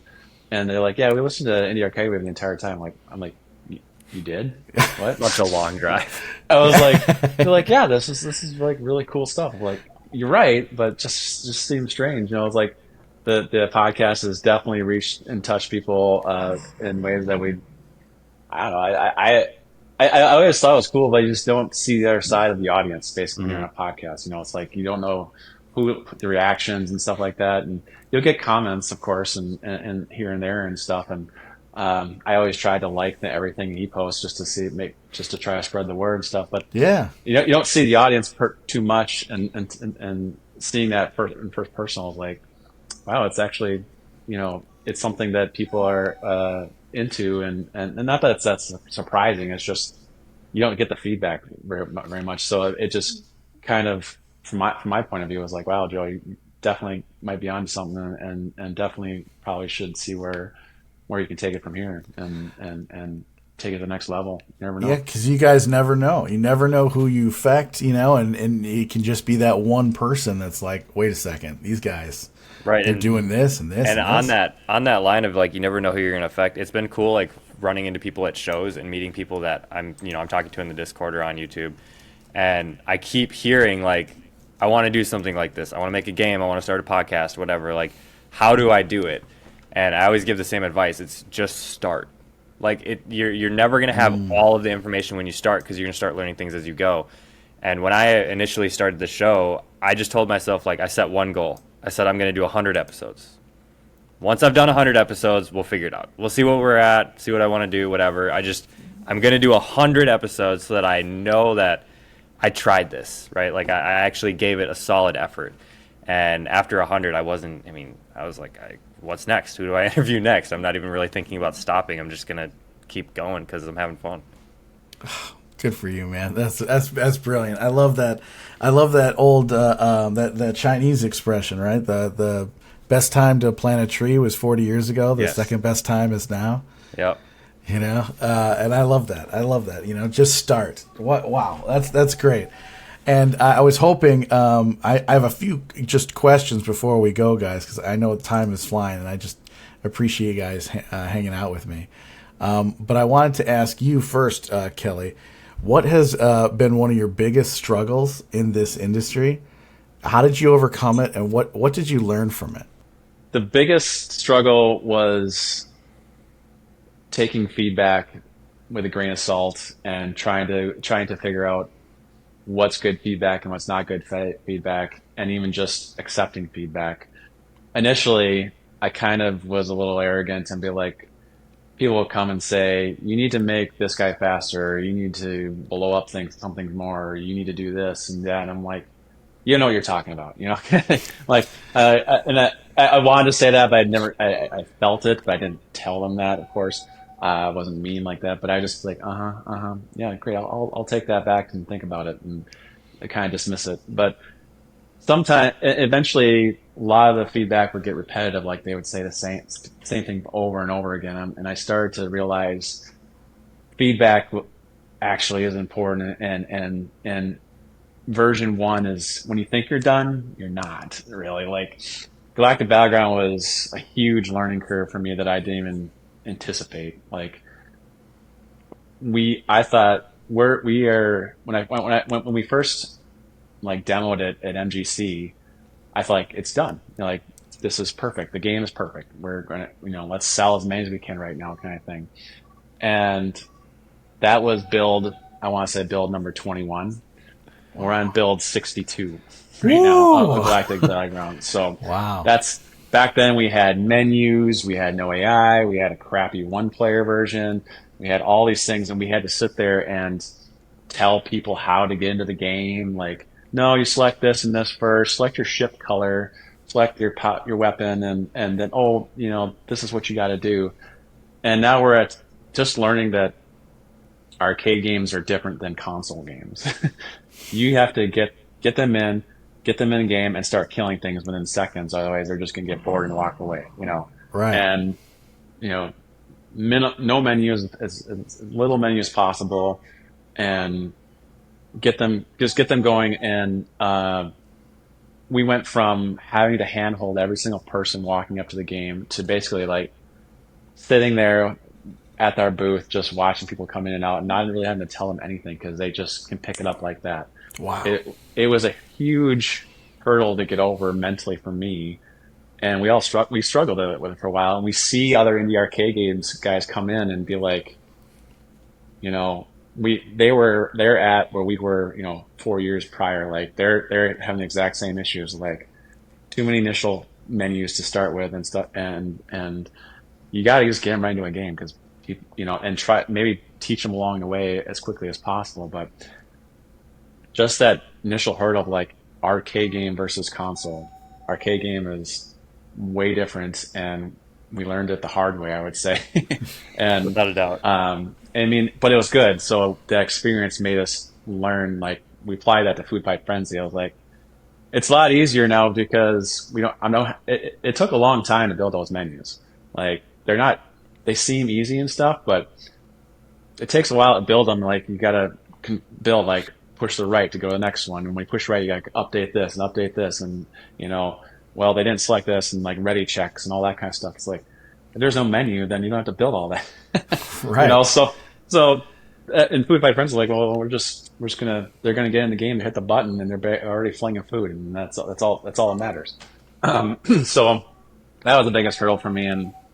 and they're like, yeah, we listened to Indie Arcade Wave the entire time. I'm like, you did? What? Such a long drive. I was like, they're like, yeah, this is like really cool stuff. I'm like, you're right, but just seems strange. It's like the podcast has definitely reached and touched people in ways that I don't know. I always thought it was cool, but you just don't see the other side of the audience basically when you're on a podcast. It's like you don't know who the reactions and stuff like that, and you'll get comments, of course, and here and there and stuff. And I always try to like everything he posts just to try to spread the word and stuff. But Yeah. you don't see the audience too much, and seeing that in first person is like, wow, it's actually it's something that people are into, and not that that's surprising. It's just you don't get the feedback very much, so it just kind of from my point of view was like, wow, Joe, you definitely might be onto something, and definitely probably should see where you can take it from here, and take it to the next level. You never know. Yeah, because you guys never know. You never know who you affect, and it can just be that one person that's like, wait a second, these guys, Right. they're doing this and this. And this. on that line of like, you never know who you're going to affect. It's been cool, like running into people at shows and meeting people that I'm talking to in the Discord or on YouTube. And I keep hearing like, I want to do something like this. I want to make a game. I want to start a podcast, whatever. Like, how do I do it? And I always give the same advice. It's just start. Like you're never going to have all of the information when you start, because you're going to start learning things as you go. And when I initially started the show, I just told myself, like, I set one goal. I said, I'm going to do 100 episodes. Once I've done 100 episodes, we'll figure it out. We'll see what we're at, see what I want to do, whatever. I'm going to do 100 episodes so that I know that I tried this, right? Like, I actually gave it a solid effort. And after 100, I was like, what's next? Who do I interview next? I'm not even really thinking about stopping. I'm just going to keep going because I'm having fun. Good for you, man. That's brilliant. I love that. I love that old that Chinese expression, right? The best time to plant a tree was 40 years ago. The Yes. second best time is now. Yep. And I love that. Just start. Wow, that's great. And I was hoping, I have a few just questions before we go, guys, because I know time is flying, and I just appreciate you guys hanging out with me. But I wanted to ask you first, Kelly, what has been one of your biggest struggles in this industry? How did you overcome it, and what did you learn from it? The biggest struggle was taking feedback with a grain of salt and trying to figure out what's good feedback and what's not good feedback, and even just accepting feedback. Initially, I kind of was a little arrogant and be like, people will come and say, you need to make this guy faster, you need to blow up something more, you need to do this and that. And I'm like, you know what you're talking about, like, and I wanted to say that, but I felt it, but I didn't tell them that, of course. I wasn't mean like that, but I just like, yeah, great. I'll take that back and think about it, and I kind of dismiss it. But eventually, a lot of the feedback would get repetitive. Like they would say the same thing over and over again, and I started to realize feedback actually is important, and version 1 is when you think you're done, you're not really. Like Galactic Battleground was a huge learning curve for me that I didn't even anticipate. Like I thought we are when we first like demoed it at MGC, I felt like it's done. Like this is perfect. The game is perfect. We're gonna, let's sell as many as we can right now, kind of thing. And that was build. I want to say build number 21. Wow. We're on build 62 right now on Galactic Battleground. So wow, that's back then. We had menus. We had no AI. We had a crappy one-player version. We had all these things, and we had to sit there and tell people how to get into the game. Like, no, you select this and this first. Select your ship color. Select your weapon, and then this is what you got to do. And now we're at just learning that arcade games are different than console games. You have to get them in game and start killing things within seconds. Otherwise, they're just gonna get bored and walk away. Right? And no menus, as little menu as possible, and get them going. And we went from having to handhold every single person walking up to the game to basically like sitting there at our booth just watching people come in and out and not really having to tell them anything because they just can pick it up like that. Wow. It was a huge hurdle to get over mentally for me, and we struggled with it for a while. And we see other indie arcade games guys come in and be like, they're at where we were 4 years prior. Like they're having the exact same issues, like too many initial menus to start with and stuff, and you got to just get them right into a game because and try maybe teach them along the way as quickly as possible. But just that initial hurdle of like arcade game versus console. Arcade game is way different, and we learned it the hard way, I would say. And without a doubt. But it was good. So that experience made us learn. Like we applied that to Food Fight Frenzy. I was like, it's a lot easier now because it took a long time to build those menus. Like they seem easy and stuff, but it takes a while to build them. Like you gotta build, like push the right to go to the next one. And when you push right, you gotta update this, and well, they didn't select this, and like ready checks and all that kind of stuff. It's like if there's no menu, then you don't have to build all that. Right. So in Food Fight Friends, like, well, they're gonna get in the game, they hit the button, and they're already flinging food, and that's all that matters. So that was the biggest hurdle for me,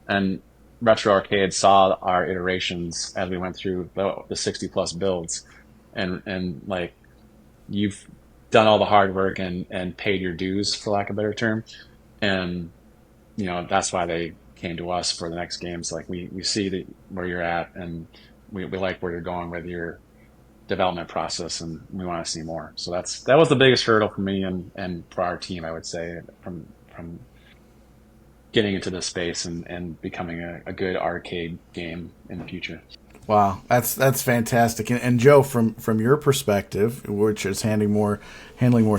and Retro Arcade saw our iterations as we went through the 60 plus builds, and like you've done all the hard work and paid your dues, for lack of a better term, and that's why they came to us for the next games. Like we see where you're at, and we like where you're going with your development process, and we want to see more. So that was the biggest hurdle for me and for our team, I would say, from getting into this space and becoming a good arcade game in the future. Wow, that's fantastic. And Joe, from your perspective, which is handling more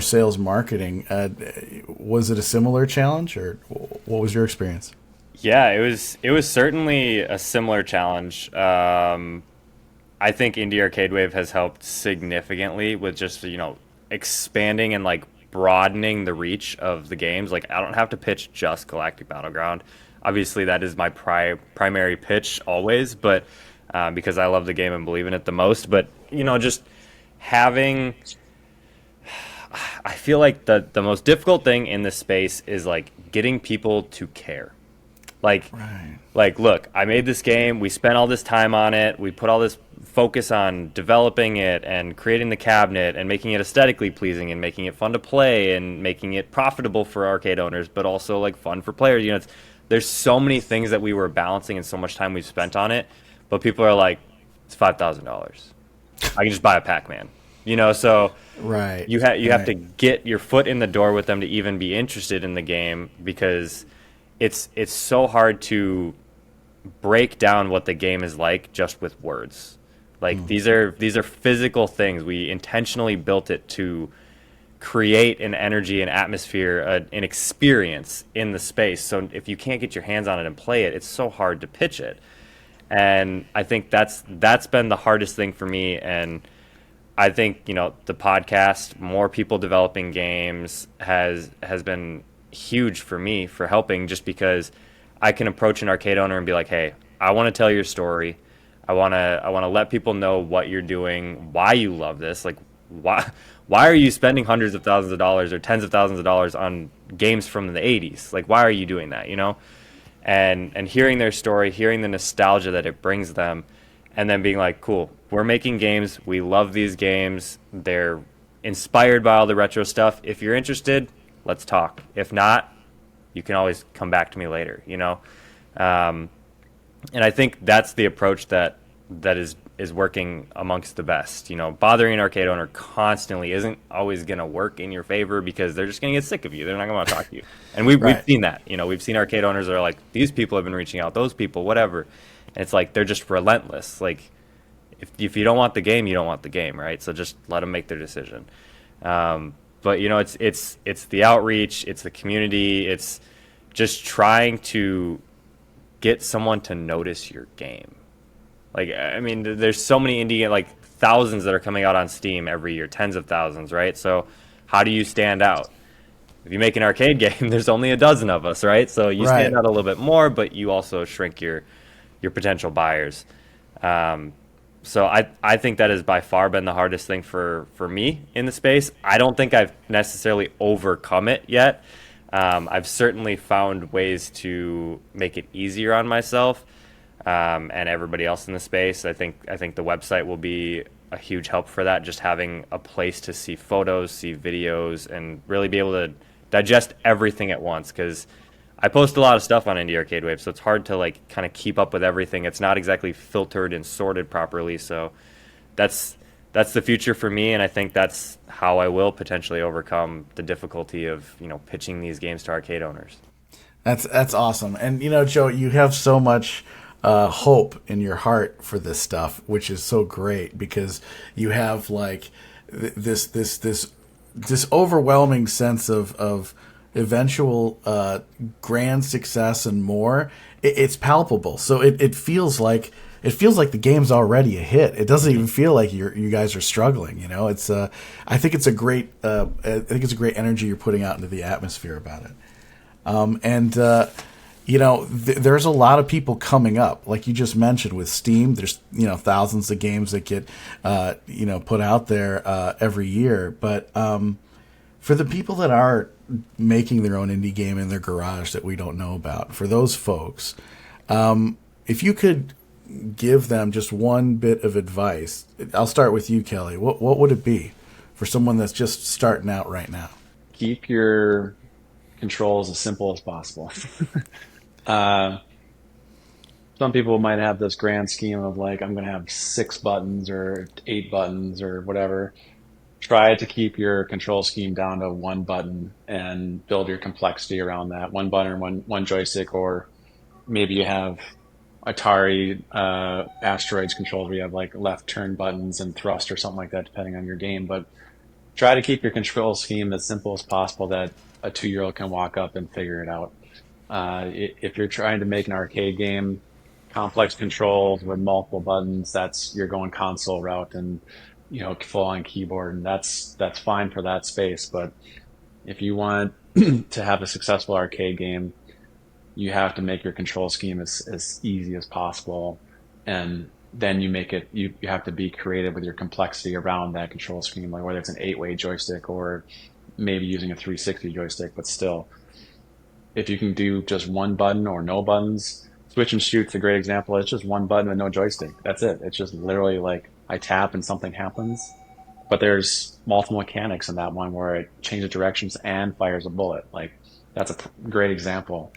sales marketing, was it a similar challenge, or what was your experience? Yeah, it was certainly a similar challenge. I think Indie Arcade Wave has helped significantly with just expanding and like broadening the reach of the games. Like I don't have to pitch just Galactic Battleground. Obviously, that is my primary pitch always, but because I love the game and believe in it the most. But just having, I feel like the most difficult thing in this space is like getting people to care. Like, right. Like, look, I made this game. We spent all this time on it. We put all this focus on developing it and creating the cabinet and making it aesthetically pleasing and making it fun to play and making it profitable for arcade owners, but also like fun for players. There's so many things that we were balancing and so much time we've spent on it. But people are like, it's $5,000. I can just buy a Pac-Man. So right. You have to get your foot in the door with them to even be interested in the game, because it's so hard to break down what the game is like just with words. Like these are physical things. We intentionally built it to create an energy, an atmosphere, an experience in the space. So if you can't get your hands on it and play it, it's so hard to pitch it. And I think that's been the hardest thing for me. And I think, the podcast, more people developing games has been huge for me for helping, just because I can approach an arcade owner and be like, "Hey, I want to tell your story. I want to let people know what you're doing, why you love this. Like, why are you spending hundreds of thousands of dollars or tens of thousands of dollars on games from the 80s? Like, why are you doing that, And hearing their story, hearing the nostalgia that it brings them, and then being like, cool, we're making games. We love these games. They're inspired by all the retro stuff. If you're interested, let's talk. If not, you can always come back to me later. And I think that's the approach that is working amongst the best. Bothering an arcade owner constantly isn't always going to work in your favor, because they're just going to get sick of you. They're not going to want to talk to you. And we've seen that. We've seen arcade owners that are like, these people have been reaching out, those people, whatever. And it's like, they're just relentless. Like, if you don't want the game, you don't want the game, right? So just let them make their decision. But it's the outreach, it's the community, it's just trying to get someone to notice your game. Like, I mean, there's so many indie, like thousands that are coming out on Steam every year, tens of thousands, right? So how do you stand out? If you make an arcade game, there's only a dozen of us, right? So you stand out a little bit more, but you also shrink your potential buyers. So I think that has by far been the hardest thing for me in the space. I don't think I've necessarily overcome it yet. I've certainly found ways to make it easier on myself and everybody else in the space. I think the website will be a huge help for that. Just having a place to see photos, see videos, and really be able to digest everything at once. Because I post a lot of stuff on Indie Arcade Wave, so it's hard to like kind of keep up with everything. It's not exactly filtered and sorted properly. So that's the future for me, and I think that's how I will potentially overcome the difficulty of pitching these games to arcade owners. That's awesome. And Joe, you have so much hope in your heart for this stuff, which is so great, because you have like this overwhelming sense of eventual grand success and more. It's palpable, so it feels like the game's already a hit. It doesn't even feel like you guys are struggling. It's I think it's a great energy you're putting out into the atmosphere about it. There's a lot of people coming up, like you just mentioned with Steam. There's thousands of games that get put out there every year. But for the people that are making their own indie game in their garage that we don't know about, for those folks, if you could give them just one bit of advice, I'll start with you, Kelly. What would it be for someone that's just starting out right now? Keep your controls as simple as possible. Some people might have this grand scheme of like, I'm going to have 6 buttons or 8 buttons or whatever. Try to keep your control scheme down to 1 button and build your complexity around that. 1 button, one joystick, or maybe you have Atari Asteroids controls where you have like left turn buttons and thrust or something like that, depending on your game. But try to keep your control scheme as simple as possible, that a 2-year-old can walk up and figure it out. If you're trying to make an arcade game, complex controls with multiple buttons, you're going console route and full on keyboard, and that's fine for that space. But if you want to have a successful arcade game, you have to make your control scheme as easy as possible, and then you have to be creative with your complexity around that control scheme, like whether it's an 8-way joystick or maybe using a 360 joystick. But still, if you can do just 1 button or no buttons, Switch and Shoot's a great example. It's just 1 button and no joystick. That's it. It's just literally like I tap and something happens. But there's multiple mechanics in that one where it changes directions and fires a bullet. Like, that's a great example.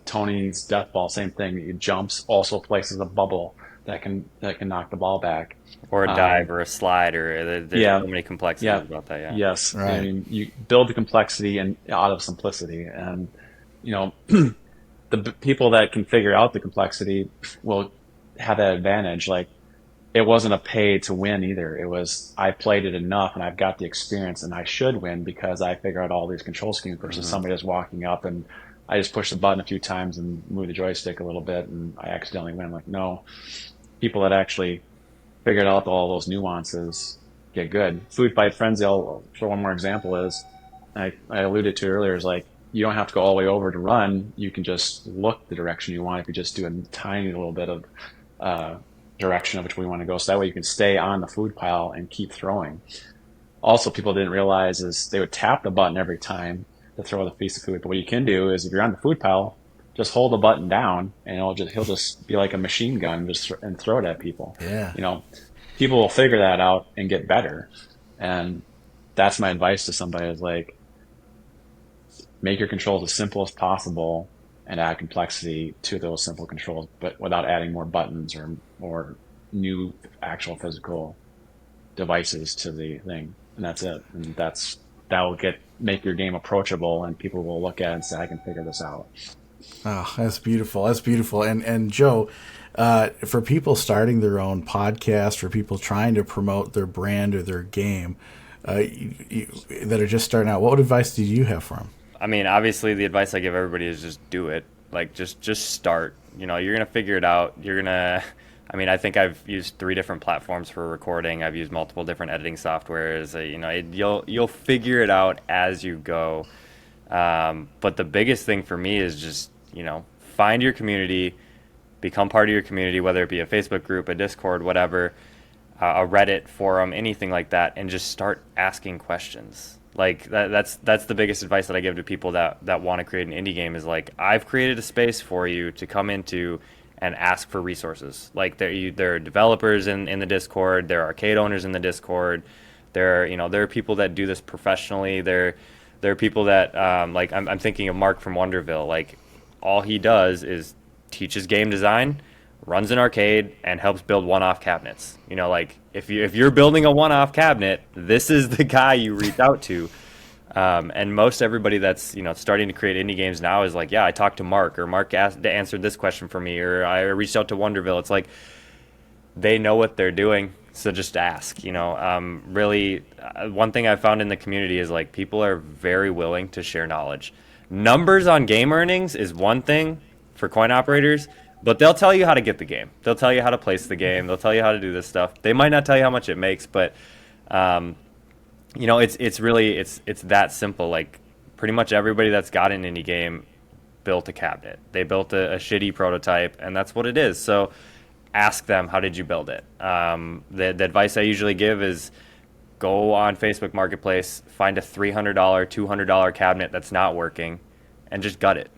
Tony's Death Ball, same thing. It jumps, also places a bubble that can knock the ball back. Or a dive or a slide, or there's so many complexities about that. Yeah. Yes. Right. I mean, you build the complexity out of simplicity, and the people that can figure out the complexity will have that advantage. Like, it wasn't a pay to win either. It was, I played it enough and I've got the experience and I should win because I figure out all these control schemes versus somebody just walking up and I just push the button a few times and move the joystick a little bit, and I accidentally win. I'm like, no, people that actually figured out all those nuances get good. Food Fight Frenzy, I'll throw one more example is, I alluded to earlier, is like, you don't have to go all the way over to run. You can just look the direction you want if you just do a tiny little bit of direction of which we want to go. So that way you can stay on the food pile and keep throwing. Also, people didn't realize is they would tap the button every time to throw the piece of food. But what you can do is if you're on the food pile, just hold the button down and he'll just be like a machine gun and throw it at people. Yeah. You know, people will figure that out and get better. And that's my advice to somebody is like, make your controls as simple as possible and add complexity to those simple controls, but without adding more buttons or new actual physical devices to the thing. And that's it. And that will make your game approachable, and people will look at it and say, I can figure this out. Oh, that's beautiful. That's beautiful. And Joe, for people starting their own podcast, for people trying to promote their brand or their game that are just starting out, what advice do you have for them? I mean, obviously the advice I give everybody is just do it. Like, just start. You know, you're going to figure it out. I mean, I think I've used 3 different platforms for recording. I've used multiple different editing softwares. You know, you'll figure it out as you go. But the biggest thing for me is just, you know, find your community, become part of your community, whether it be a Facebook group, a Discord, whatever, a Reddit forum, anything like that, and just start asking questions. Like that's the biggest advice that I give to people that want to create an indie game is like, I've created a space for you to come into and ask for resources. Like there are developers in the Discord, there are arcade owners in the Discord, there are people that do this professionally. There are people that like I'm thinking of Mark from Wonderville. Like all he does is teaches game design, runs an arcade, and helps build one-off cabinets. You know, like if you're building a one-off cabinet, this is the guy you reach out to. And most everybody that's, you know, starting to create indie games now is like, yeah, I talked to Mark, or Mark answered this question for me, or I reached out to Wonderville. It's like they know what they're doing, so just ask. You know, really, one thing I've found in the community is like people are very willing to share knowledge. Numbers on game earnings is one thing for coin operators, but they'll tell you how to get the game. They'll tell you how to place the game. They'll tell you how to do this stuff. They might not tell you how much it makes, but you know, it's really that simple. Like pretty much everybody that's got an indie game built a cabinet. They built a shitty prototype, and that's what it is. So ask them, how did you build it? The advice I usually give is go on Facebook Marketplace, find a $300, $200 cabinet that's not working, and just gut it.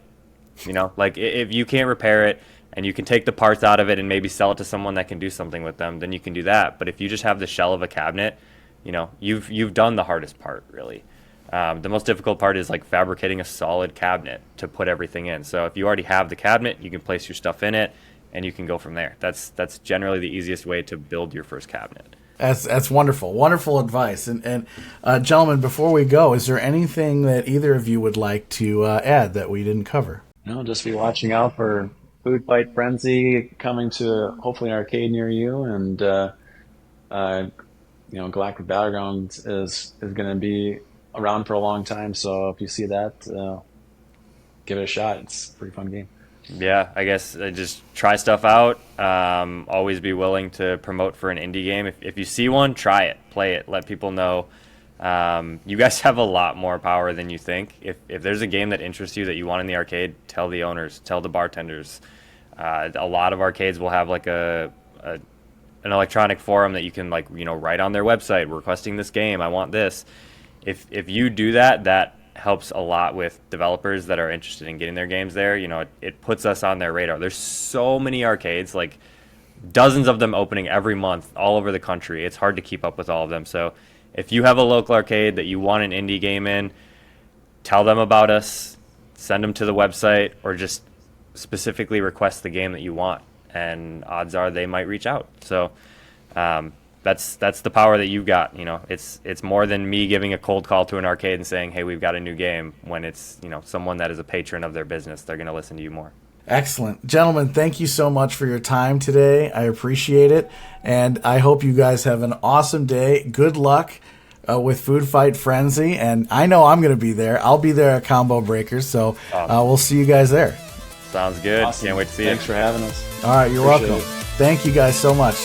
You know, like if you can't repair it and you can take the parts out of it and maybe sell it to someone that can do something with them, then you can do that. But if you just have the shell of a cabinet, you know, you've done the hardest part, really. The most difficult part is like fabricating a solid cabinet to put everything in. So if you already have the cabinet, you can place your stuff in it and you can go from there. That's generally the easiest way to build your first cabinet. That's wonderful advice. And gentlemen, before we go, is there anything that either of you would like to add that we didn't cover? No, just be watching out for Food Fight Frenzy coming to hopefully an arcade near you, and you know, Galactic Battleground is going to be around for a long time. So if you see that, give it a shot. It's a pretty fun game. Yeah, I guess just try stuff out. Always be willing to promote for an indie game. If you see one, try it, play it, let people know. You guys have a lot more power than you think. If there's a game that interests you that you want in the arcade, tell the owners, tell the bartenders. A lot of arcades will have like an electronic forum that you can, like, you know, write on their website, requesting this game, I want this. If you do that helps a lot with developers that are interested in getting their games there. You know, it puts us on their radar. There's so many arcades, like dozens of them opening every month all over the country. It's hard to keep up with all of them. So if you have a local arcade that you want an indie game in, tell them about us, send them to the website, or just specifically request the game that you want, and odds are they might reach out. So that's the power that you've got. You know, it's more than me giving a cold call to an arcade and saying, hey, we've got a new game. When it's, you know, someone that is a patron of their business, they're going to listen to you more. Excellent. Gentlemen, thank you so much for your time today. I appreciate it, and I hope you guys have an awesome day. Good luck with Food Fight Frenzy, and I know I'm going to be there. I'll be there at Combo Breakers, so we'll see you guys there. Sounds good. Awesome. Can't wait to see Thanks for having us. All right, you're Appreciate welcome. it. Thank you guys so much.